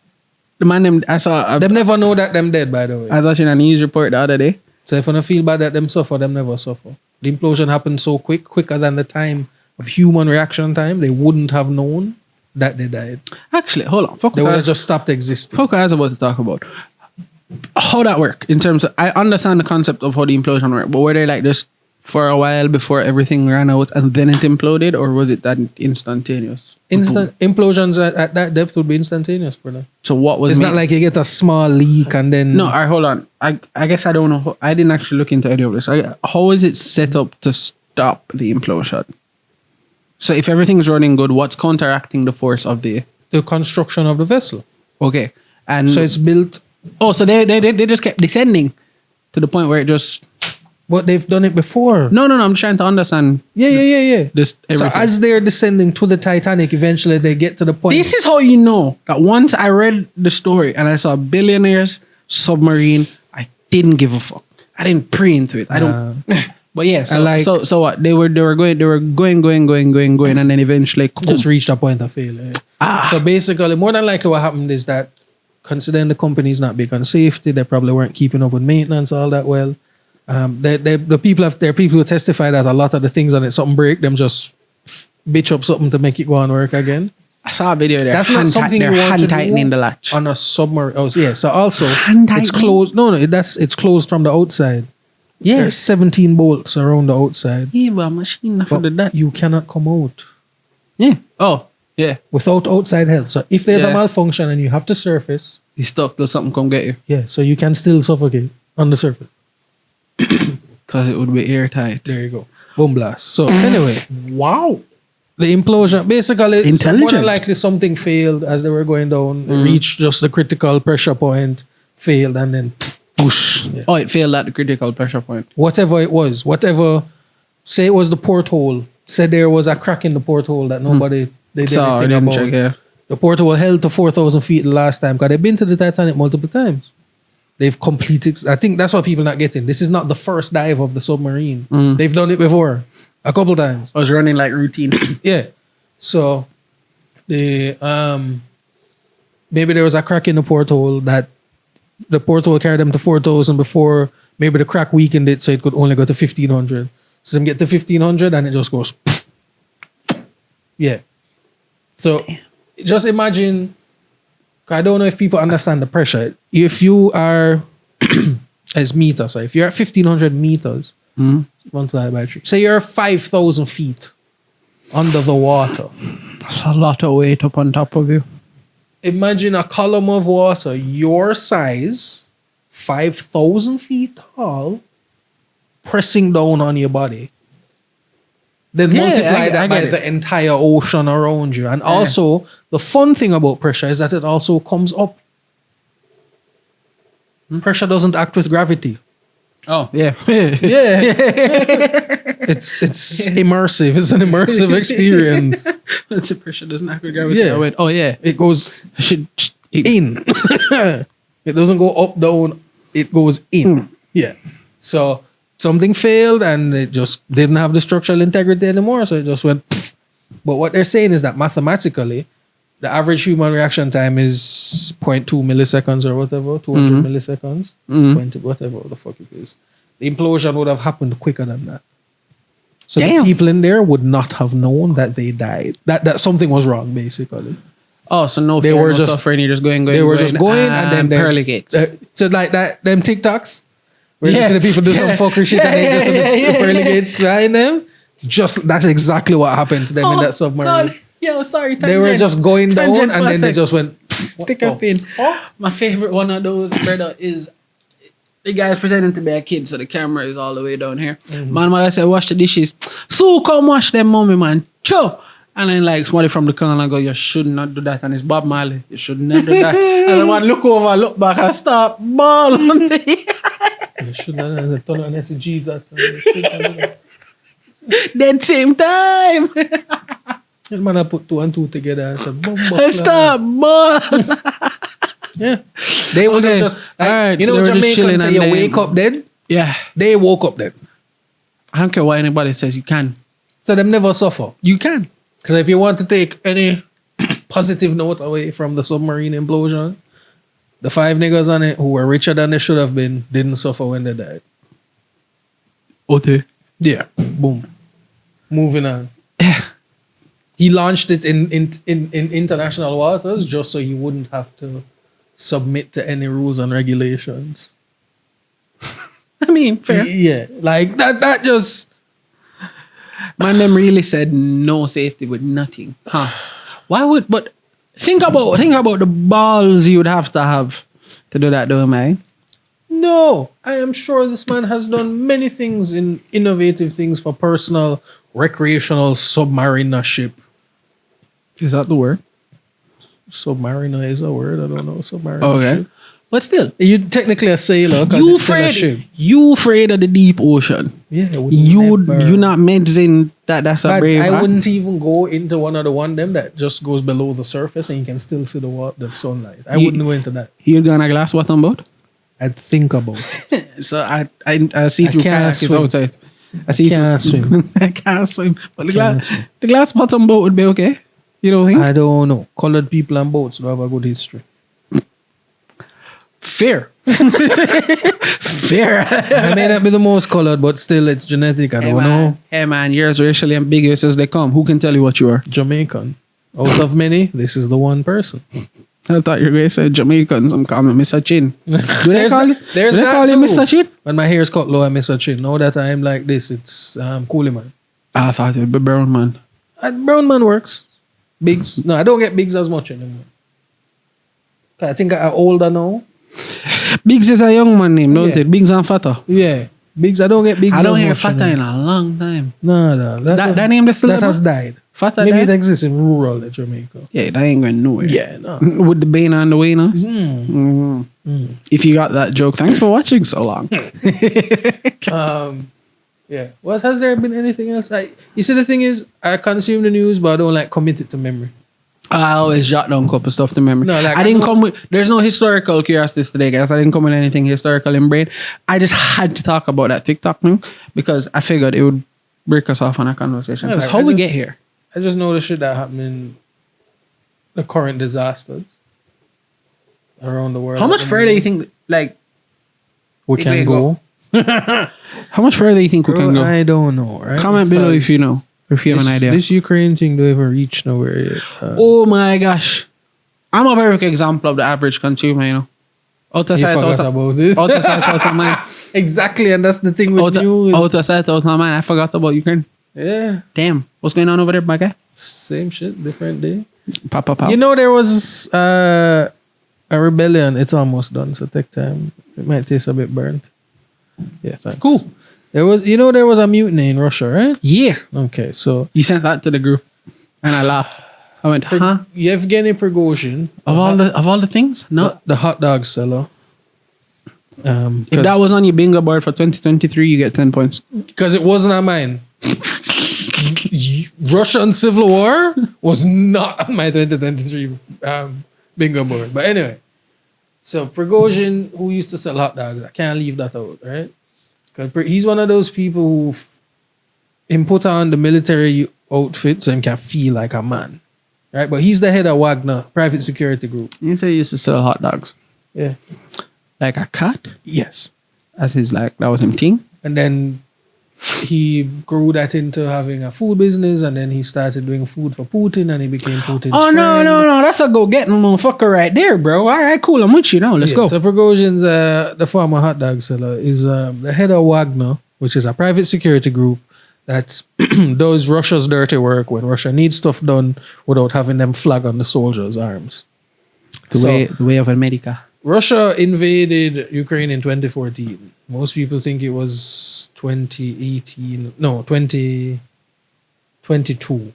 The man them I saw. Them never know that them dead, by the way. I was watching a news report the other day. So if you don't feel bad that them suffer, them never suffer. The implosion happened so quicker than the time of human reaction time, they wouldn't have known that they died. Actually, hold on. Fuck They what would I- have just stopped existing. fuck what I was about to talk about. How that work in terms of I understand the concept of how the implosion work, but were there like just for a while before everything ran out and then it imploded, or was it that instantaneous? Instant implosions at that depth would be instantaneous, brother. So what was? It's not like you get a small leak and then No, all right, hold on. I guess I don't know. I didn't actually look into any of this. How is it set up to stop the implosion? So if everything's running good, what's counteracting the force of the construction of the vessel. Okay, and So it's built, oh, so they just kept descending to the point where it just. but they've done it before. No. I'm trying to understand. Yeah. This So everything. as they're descending to the Titanic, eventually they get to the point. This is how you know that once I read the story and I saw billionaires submarine, I didn't give a fuck. I didn't pray into it. I don't. But yeah, so so what? They were going, and then eventually just reached a point of failure. So basically, more than likely, what happened is that, considering the company's not big on safety, they probably weren't keeping up with maintenance all that well. The people who testify that a lot of the things on it, something break, them just bitch up something to make it go and work again. I saw a video there. That's not something you want hand to tightening do the latch on a submarine. Oh, yeah. So also, Hand it's tightening? closed. No, it's closed from the outside. Yeah, There's 17 bolts around the outside. yeah, but machine for But that. you cannot come out Yeah. Oh, yeah. without outside help. So if there's a Yeah. malfunction and you have to surface, You stuck till something come get you yeah, so you can still suffocate on the surface. because it would be airtight. There you go. Boom blast. So anyway, Wow. the implosion, basically, more Intelligent. than likely something failed as they were going down. It reached just the critical pressure point, failed, and then push. Yeah. Oh, it failed at the critical pressure point. Whatever it was, say it was the porthole, said there was a crack in the porthole that nobody, they did So I anything didn't about. check. Yeah. The porthole held to 4,000 feet the last time because they've been to the Titanic multiple times. They've completed, I think that's what people not getting. This is not the first dive of the submarine. They've done it before, a couple times. I was running like routine. Yeah. So the maybe there was a crack in the porthole that the porthole carried them to 4,000 before maybe the crack weakened it so it could only go to 1,500. So them get to 1,500 and it just goes. Yeah. So just imagine, I don't know if people understand the pressure. If you are as meters, so if you're at 1,500 meters, multiplied by 3. Say you're 5,000 feet under the water. That's a lot of weight up on top of you. Imagine a column of water your size, 5,000 feet tall, pressing down on your body. Then Yeah, multiply I that by get it. the entire ocean around you. And also, the fun thing about pressure is that it also comes up. Pressure doesn't act with gravity. Oh, yeah. Yeah. It's immersive. It's an immersive experience. That's the pressure doesn't have to gravity. Yeah. I went, oh, yeah. It goes Should in. It doesn't go up, down. It goes in. Yeah. So something failed and it just didn't have the structural integrity anymore. So it just went. Pfft. But what they're saying is that mathematically, the average human reaction time is 0.2 milliseconds or whatever, 200 milliseconds, 20, whatever the fuck it is. The implosion would have happened quicker than that. So Damn. the people in there would not have known that they died. That something was wrong, basically. Oh, so no They fear, were no just- suffering. You're just going. They were just going and then they- pearly gates. So like that, them TikToks, where you Yeah. see the people do some Yeah. fuckery shit and they just Yeah, the yeah, pearly yeah. gates behind them. Just that's exactly what happened to them in that submarine. Yo, sorry. They were just going down and then they just went. stick up in. My favorite one of those, brother, is the guy's pretending to be a kid, so the camera is all the way down here. Man, when I say wash the dishes, so come wash them, mommy, man. Cho. And then like somebody from the corner go, you should not do that. And it's Bob Marley. You should not do that. And then one look over, look back, and start balling. You should not have done it unless it's Jesus. Then same time. And man, I put 2 and 2 together and said, And start balling. Yeah. They would have Okay. just, like, Alright, you so know, they were just chilling Jamaicans say and you then- wake up dead. Yeah. They woke up dead. I don't care what anybody says, you can. So them never suffer. You can. Because if you want to take any positive note away from the submarine implosion, the 5 niggas on it who were richer than they should have been didn't suffer when they died. Okay. Yeah. Boom. Moving on. He launched it in international waters just so he wouldn't have to submit to any rules and regulations. I mean, fair. Yeah. Like that just Man, them really said no safety with nothing. Huh? Why would? But think about the balls you would have to do that, though, man. No, I am sure this man has done many things in innovative things for personal, recreational submarinership. Is that the word? Submariner is a word. I don't know. Submariner. Okay. But still, You're technically a sailor because you it's still a ship. afraid of the deep ocean. Yeah, I would You never- not mentioning that's a But brave I act? wouldn't even go into one of the one them that just goes below the surface and you can still see the sunlight. I wouldn't go into that. You're gonna glass bottom boat? I'd think about it. So I see through can't kayaks swim. outside. I see Can't swim. I can't swim. But Can't swim. the glass bottom boat would be okay. You know what I mean? I don't know. Colored people on boats don't have a good history. Fair. Fair. I may not be the most colored, but still it's genetic. I don't know. Hey man, you're as racially ambiguous as they come. Who can tell you what you are? Jamaican. Out of many, this is the one person. I thought you were going to say Jamaican. Some call me Mr. Chin. Do they call you? There's do they that call you too. Mr. Chin? When my hair is cut low, I miss a chin. Now that I'm like this, it's coolie man. I thought it would be brown man. Brown man works. Bigs. No, I don't get bigs as much anymore. I think I'm older now. Biggs is a young man name, don't Yeah. it? Biggs and Fatta. Yeah. Bigs, I don't get bigs I don't as hear much Fatta in anymore. a long time. No. That name that's still that there, has bro? died. Fatta Maybe died? it exists in rural Jamaica. Yeah, that ain't going nowhere. Yeah, no. With the bane on the way now. If you got that joke, thanks for watching so long. Yeah. What has there been anything else? You see, the thing is, I consume the news, but I don't like commit it to memory. I always jot down a couple stuff to memory. No, like, I didn't come with. There's no historical curiosities today, guys. I didn't come with anything historical in brain. I just had to talk about that TikTok now because I figured it would break us off on a conversation. Yeah, Because like, how I we just- get here? I just know the shit that happened in the current disasters around the world. How much further you think? Like, we it can may go? how much further you think we can go? I don't know. Right? Comment below if Because you know, if you have an idea. This Ukraine thing don't ever reach nowhere yet. Oh my gosh, I'm a perfect example of the average consumer. You know, out of you sight, forgot out of about it. out of sight, out of mind. Exactly, and that's the thing with news. Out of sight, out of mind. I forgot about Ukraine. Yeah, Damn, what's going on over there, my guy? same shit, different day. Pop. You know, there was a rebellion. It's almost done, so take time. It might taste a bit burnt. Yeah, thanks. Cool. There was a mutiny in Russia, right? Yeah, Okay, so you sent that to the group, and I laughed. I went, huh? Yevgeny Prigozhin, Of all the things, no. the hot dog seller. If that was on your bingo board for 2023, you get 10 points. Because it wasn't on mine. Russian Civil War was not on my 2023 bingo board. But anyway, so Prigozhin, who used to sell hot dogs, I can't leave that out, right? Because he's one of those people who put on the military outfit so he can feel like a man, right? But he's the head of Wagner, private security group. You say you used to sell hot dogs. Yeah. Like a cat? Yes. As his that was him thing? And then he grew that into having a food business, and then he started doing food for Putin, and he became Putin's Oh, friend. no. That's a go-getting motherfucker right there, bro. All right, cool. I'm with you now. Let's go. So Prigozhin's the former hot dog seller is the head of Wagner, which is a private security group that does Russia's dirty work when Russia needs stuff done without having them flag on the soldiers' arms. The way of America. Russia invaded Ukraine in 2014. Most people think it was 2018. No, 2022.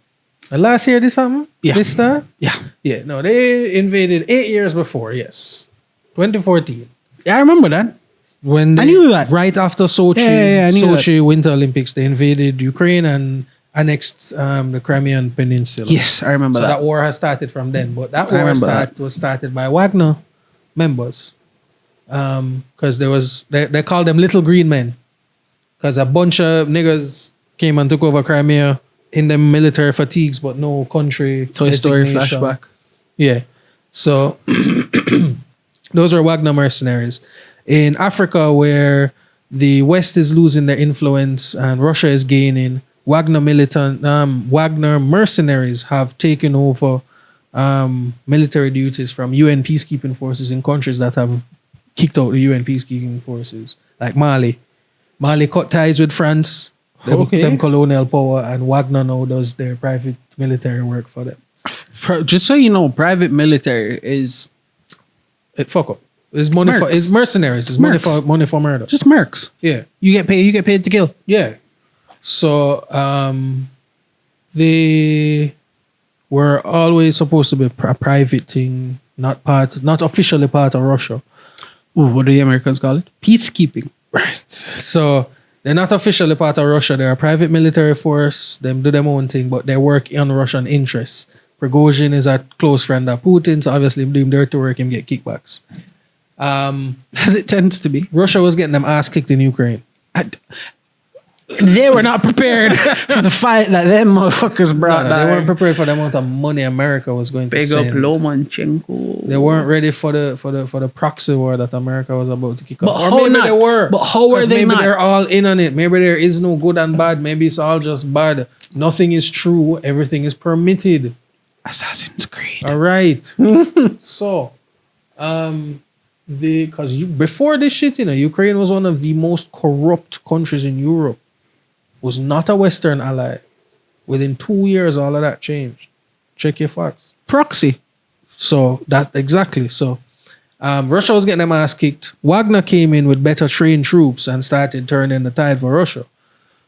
And last year this happened? Yeah. This time? Yeah. Yeah, no, they invaded 8 years before, yes. 2014. Yeah, I remember that. When I knew that. Right after Sochi, Yeah, I knew Sochi Winter Olympics, they invaded Ukraine and annexed the Crimean Peninsula. Yes, I remember So that. that war has started from then. But that I war remember that. was started by Wagner members. Because they called them little green men. Because a bunch of niggas came and took over Crimea in the military fatigues, but no country. Toy Story designation. flashback. Yeah. So those are Wagner mercenaries. In Africa, where the West is losing their influence and Russia is gaining, Wagner mercenaries have taken over military duties from UN peacekeeping forces in countries that have kicked out the UN peacekeeping forces, like Mali. Mali cut ties with France Them colonial power, and Wagner now does their private military work for them. Just so you know, private military is It fuck up. It's money for it's mercenaries. It's money for murder. just mercs. Yeah. You get paid to kill. Yeah. So they were always supposed to be a private thing, not officially part of Russia. Ooh, what do the Americans call it? Peacekeeping. Right. So they're not officially part of Russia. They're a private military force. Them do their own thing, but they work on Russian interests. Prigozhin is a close friend of Putin, so obviously him doing dirty work, him get kickbacks. As it tends to be. Russia was getting them ass kicked in Ukraine. They were not prepared for the fight that them motherfuckers brought. They weren't prepared for the amount of money America was going to Big send. up Lomachenko. They weren't ready for the proxy war that America was about to kick off. But Or maybe not? they were. But how were they maybe not? they're all in on it. Maybe there is no good and bad. Maybe it's all just bad. Nothing is true. Everything is permitted. Assassin's Creed. All right. So, before this shit, Ukraine was one of the most corrupt countries in Europe. Was not a Western ally. Within 2 years, all of that changed. Check your facts. Proxy. So that exactly. So Russia was getting them ass kicked. Wagner came in with better trained troops and started turning the tide for Russia.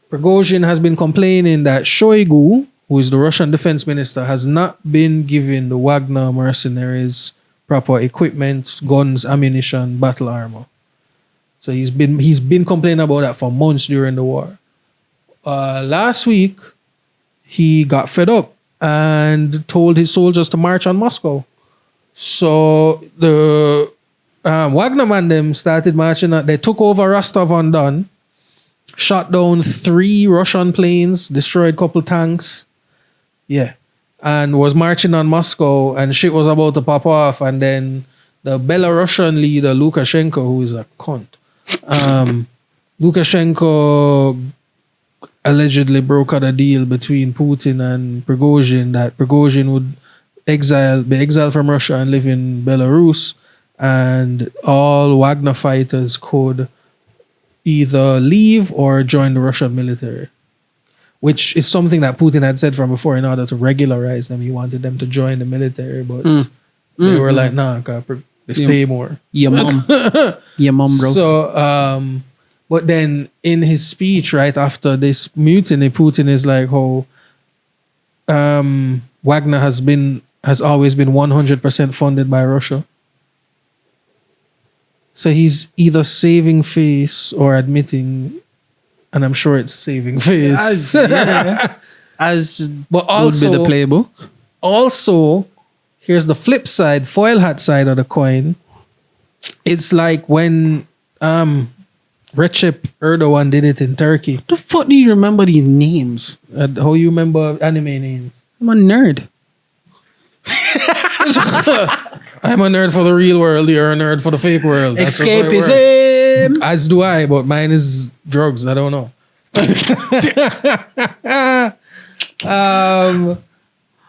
Prigozhin has been complaining that Shoigu, who is the Russian defense minister, has not been giving the Wagner mercenaries proper equipment, guns, ammunition, battle armor. So he's been complaining about that for months during the war. Last week, he got fed up and told his soldiers to march on Moscow. So the Wagner man them started marching. They took over Rostov-on-Don, shot down 3 Russian planes, destroyed a couple tanks. Yeah. And was marching on Moscow, and shit was about to pop off. And then the Belarusian leader, Lukashenko, who is a cunt, Lukashenko allegedly brokered a deal between Putin and Prigozhin that Prigozhin would be exiled from Russia and live in Belarus, and all Wagner fighters could either leave or join the Russian military, which is something that Putin had said from before. In order to regularize them, he wanted them to join the military, but they were like, nah, let's pay more. Your mom. Your mom, bro. So, but then in his speech right after this mutiny, Putin is like, Wagner has always been 100% funded by Russia. So he's either saving face or admitting, and I'm sure it's saving face. But also would be the playbook. Also, here's the flip side, foil hat side of the coin. It's like when Recep Erdogan did it in Turkey. The fuck do you remember these names? How you remember anime names? I'm a nerd. I'm a nerd for the real world. You're a nerd for the fake world. That's just how it works. Escapism. As do I, but mine is drugs. I don't know.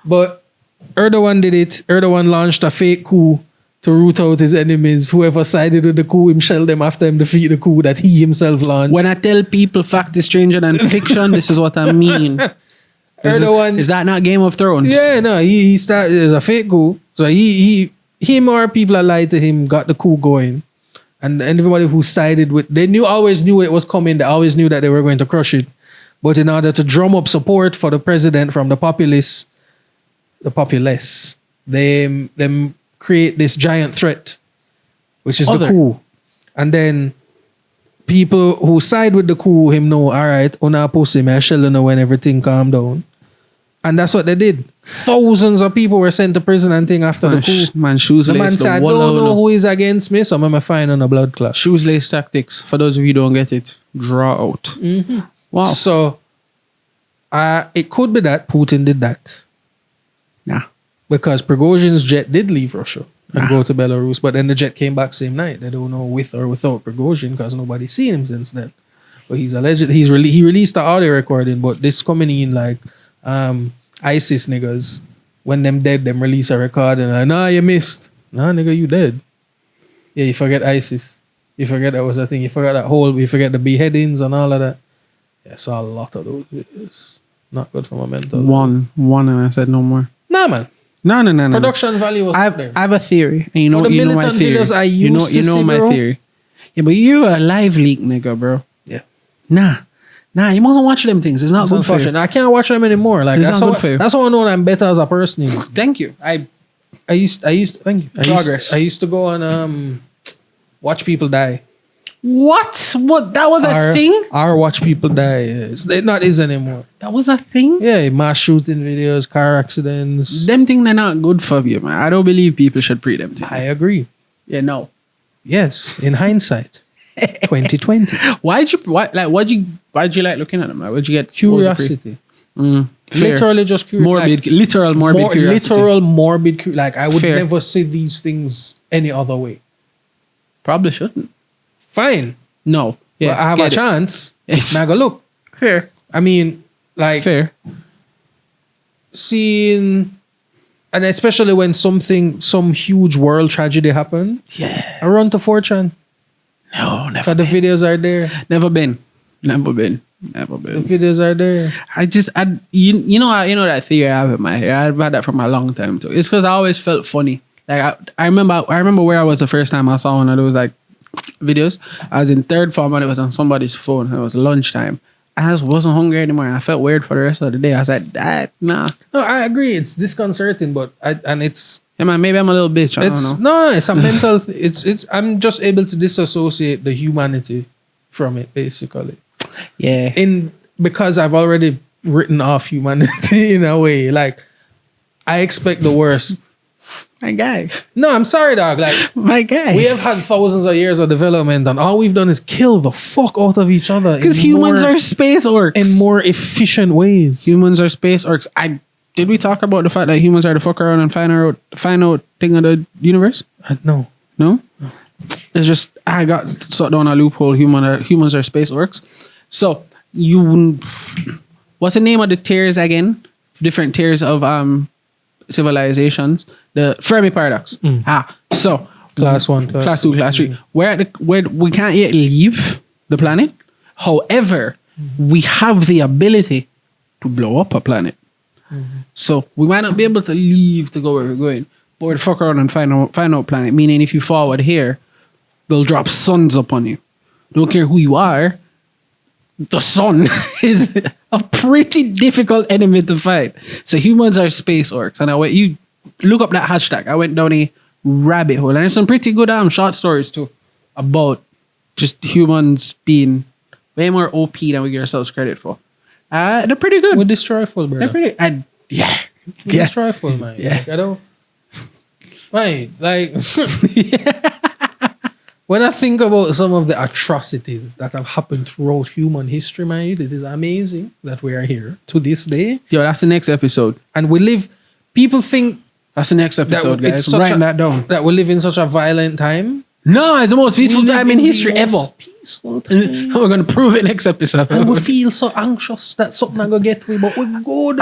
But Erdogan did it. Erdogan launched a fake coup to root out his enemies. Whoever sided with the coup, him shell them after him defeat the coup that he himself launched. When I tell people fact is stranger than fiction, this is what I mean. Erdogan Is that not Game of Thrones? Yeah, no, he started. It was a fake coup. So him or people that lied to him got the coup going, and everybody who sided with, always knew it was coming. They always knew that they were going to crush it. But in order to drum up support for the president from the populace, they create this giant threat, which is the coup, and then people who side with the coup him know, all right, una pussy, me I shall know when everything calm down. And that's what they did. Thousands of people were sent to prison and thing after the coup. Man, shoes The man lace. said, I don't know who is against me, so I'm going to find on a blood clot. Shoes lace tactics. For those of you who don't get it, draw out. Mm-hmm. Wow. So, it could be that Putin did that. Nah. Because Prigozhin's jet did leave Russia and go to Belarus, but then the jet came back same night. They don't know with or without Prigozhin because nobody's seen him since then. But he released the audio recording, but this coming in like ISIS niggas, when them dead, them release a record and like, nah, you missed. Nah, nigga, you dead. Yeah, you forget ISIS. You forget that was a thing. You forget that whole, you forget the beheadings and all of that. Yeah, I saw a lot of those videos. Not good for my mental. One, and I said no more. Nah, man. No. Production value was up there. I have a theory, and you For know, the you know my militant theory. videos I you used to see, my bro. theory. Yeah, but you're a live leak nigga, bro. Yeah. Nah, you mustn't watch them things. It's not It's good for you. unfortunate. I can't watch them anymore. Like It's that's not how good for you. that's how I know that I'm better as a person. Thank you. I used thank you. Progress. I used to go and watch people die. What? That was a thing? Or watch people die. It not is anymore. That was a thing? Yeah, mass shooting videos, car accidents. Them things, they're not good for you, man. I don't believe people should pre them things. I agree. Yeah, no. Yes, in hindsight, 2020. Why'd you like looking at them? Like, what'd you get? Curiosity. Fair. Literally just curious. Morbid, literal morbid curiosity. Literal morbid. Like I would Fair. never see these things any other way. Probably shouldn't. Fine. No. Yeah, But I have a get it. chance. Yes. Now go look. Fair. I mean, like Fair. seeing, and especially when some huge world tragedy happened, Yeah. I run to 4chan. No, So never. the videos are there. Never been. The videos are there. You know that theory I have in my head. I've had that for a long time too. It's because I always felt funny. Like I remember where I was the first time I saw one of those like videos. I was in third form and it was on somebody's phone. It was lunchtime. I just wasn't hungry anymore. I felt weird for the rest of the day. I was like, nah. No, I agree. It's disconcerting, but it's Yeah, man, maybe I'm a little bitch. I it's don't know. no, it's a mental. It's. I'm just able to disassociate the humanity from it, basically. Yeah. Because I've already written off humanity in a way. Like I expect the worst. My guy. No, I'm sorry, dog. Like My guy. we have had thousands of years of development, and all we've done is kill the fuck out of each other. Because humans are space orcs. in more efficient ways. Humans are space orcs. Did we talk about the fact that humans are the fuck around and find out thing of the universe? No. No? It's just I got sucked down a loophole. Humans are space orcs. So what's the name of the tiers again? Different tiers of civilizations. The Fermi paradox. So Class 1, class 2, class 3. Where we can't yet leave the planet. However, we have the ability to blow up a planet. So we might not be able to leave to go where we're going, but we'll fuck around and find out planet. Meaning, if you forward here, they'll drop suns upon you. Don't care who you are. The sun is a pretty difficult enemy to fight. So humans are space orcs, and you look up that hashtag. I went down a rabbit hole, and there's some pretty good short stories too about just humans being way more OP than we give ourselves credit for. They're pretty good. We're destroyful, brother. They're pretty. Yeah. We're destroyful, man. Yeah. Like, I don't. Right, like when I think about some of the atrocities that have happened throughout human history, man, it is amazing that we are here to this day, Yo, that's the next episode. and we live. People think That's the next episode, guys. I'm writing that down. that we live in such a violent time. No, it's the most peaceful We live time in the history ever. most Peaceful time. We're gonna prove it next episode. And we feel so anxious that something not gonna get we, but we're good.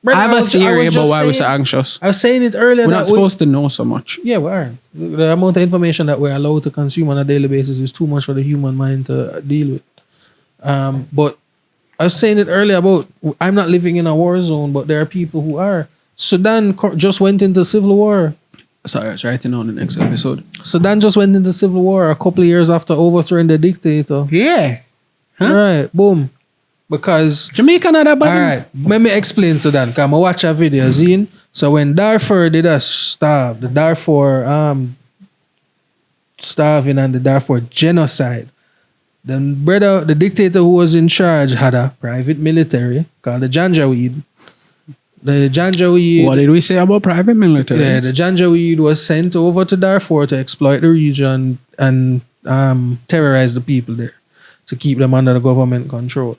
Brother, I have a theory was about just why we're so saying- anxious. I was saying it earlier. We're that not supposed to know so much. Yeah, we are. The amount of information that we're allowed to consume on a daily basis is too much for the human mind to deal with. But I was saying it earlier about I'm not living in a war zone, but there are people who are. Sudan just went into civil war. Sorry, I was writing on the next episode. Sudan just went into civil war a couple of years after overthrowing the dictator. Yeah. Huh? Right, boom. Because Jamaica not that bad. all right, let me explain Sudan. Come, I watch a video, Zine. So when Darfur did a starve, the Darfur starving and the Darfur genocide, the dictator who was in charge had a private military called the Janjaweed. The Janjaweed. What did we say about private military? Yeah, the Janjaweed was sent over to Darfur to exploit the region and terrorize the people there to keep them under the government control.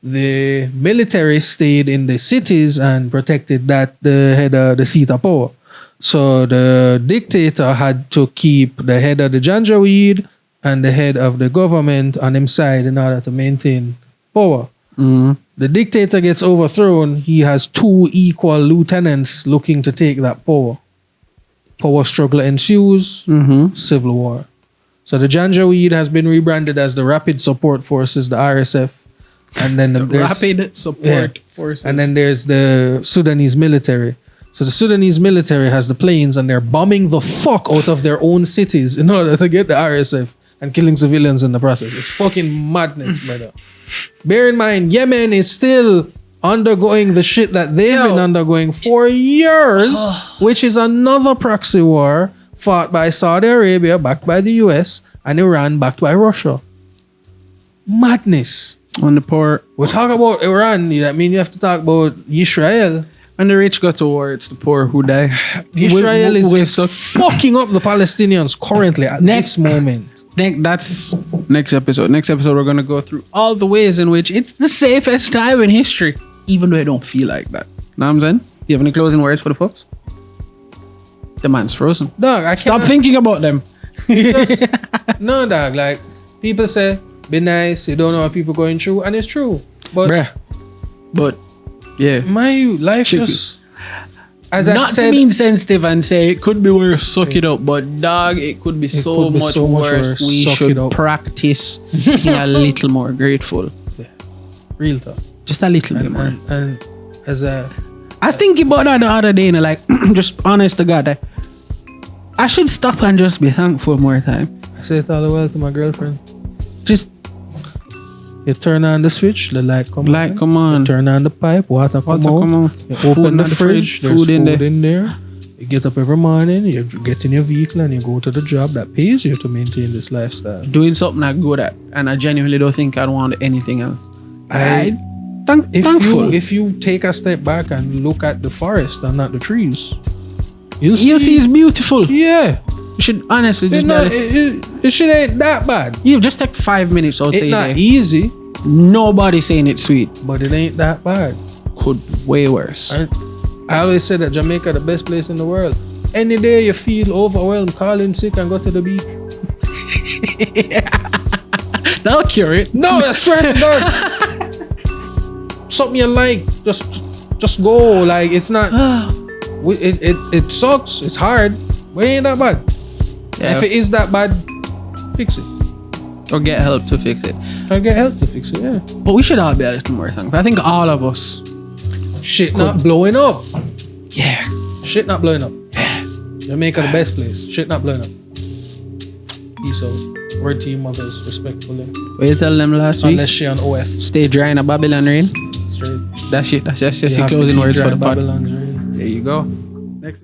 The military stayed in the cities and protected the head of the seat of power. So the dictator had to keep the head of the Janjaweed and the head of the government on his side in order to maintain power. Mhm. The dictator gets overthrown. He has two equal lieutenants looking to take that power. Power struggle ensues. Civil war. So the Janjaweed has been rebranded as the Rapid Support Forces, the RSF. And then there's Rapid support forces. and then there's the Sudanese military. So the Sudanese military has the planes and they're bombing the fuck out of their own cities in order to get the RSF and killing civilians in the process. It's fucking madness, brother. Bear in mind, Yemen is still undergoing the shit that they've been undergoing for years, which is another proxy war fought by Saudi Arabia, backed by the US, and Iran, backed by Russia. Madness. On the poor. We talk about Iran, that mean you have to talk about Israel. When the rich go to war, it's the poor who die. Israel is fucking up the Palestinians currently at this moment. That's next episode. Next episode, we're going to go through all the ways in which it's the safest time in history, even though I don't feel like that. Know what I'm saying? You have any closing words for the folks? The man's frozen. Dog, I Stop thinking about them. No, dog. Like, people say, be nice, you don't know what people going through, and it's true. But, yeah. my life just... As I Not said, to be sensitive and say it could be worse, suck it up, but dog, it could be so much worse. We should practice being a little more grateful. Yeah. Real talk. Just a little bit more. And as a... I was thinking about that the other day, and like, just honest to God, I should stop and just be thankful more time. I say it all the while to my girlfriend. Just... You turn on the switch, the light come on. Come on. You turn on the pipe, water come out. You open the fridge, there's food in there. You get up every morning, you get in your vehicle and you go to the job that pays you to maintain this lifestyle. Doing something I'm good at, and I genuinely don't think I'd want anything else. Thankful. If you take a step back and look at the forest and not the trees, you'll see it's beautiful. Yeah. You should honestly just it shit ain't that bad. You just take 5 minutes out. It's not easy. Nobody saying it's sweet, but it ain't that bad. Could be way worse. I always say that Jamaica the best place in the world. Any day you feel overwhelmed, call in sick and go to the beach. That'll cure it. No, I swear to God. Something you like, just go. Like, it's not. It sucks. It's hard, but it ain't that bad. Yeah. If it is that bad, fix it. Or get help to fix it. Yeah. But we should all be a little more thankful. I think all of us. Shit not blowing up. Yeah. Shit not blowing up. Yeah. Jamaica the best place. Shit not blowing up. Peace out. Word to you mothers, respectfully. What you tell them last week? Unless she on OF. Stay dry in a Babylon rain. Straight. That's it. That's your closing words for the pod. Babylon's rain. There you go.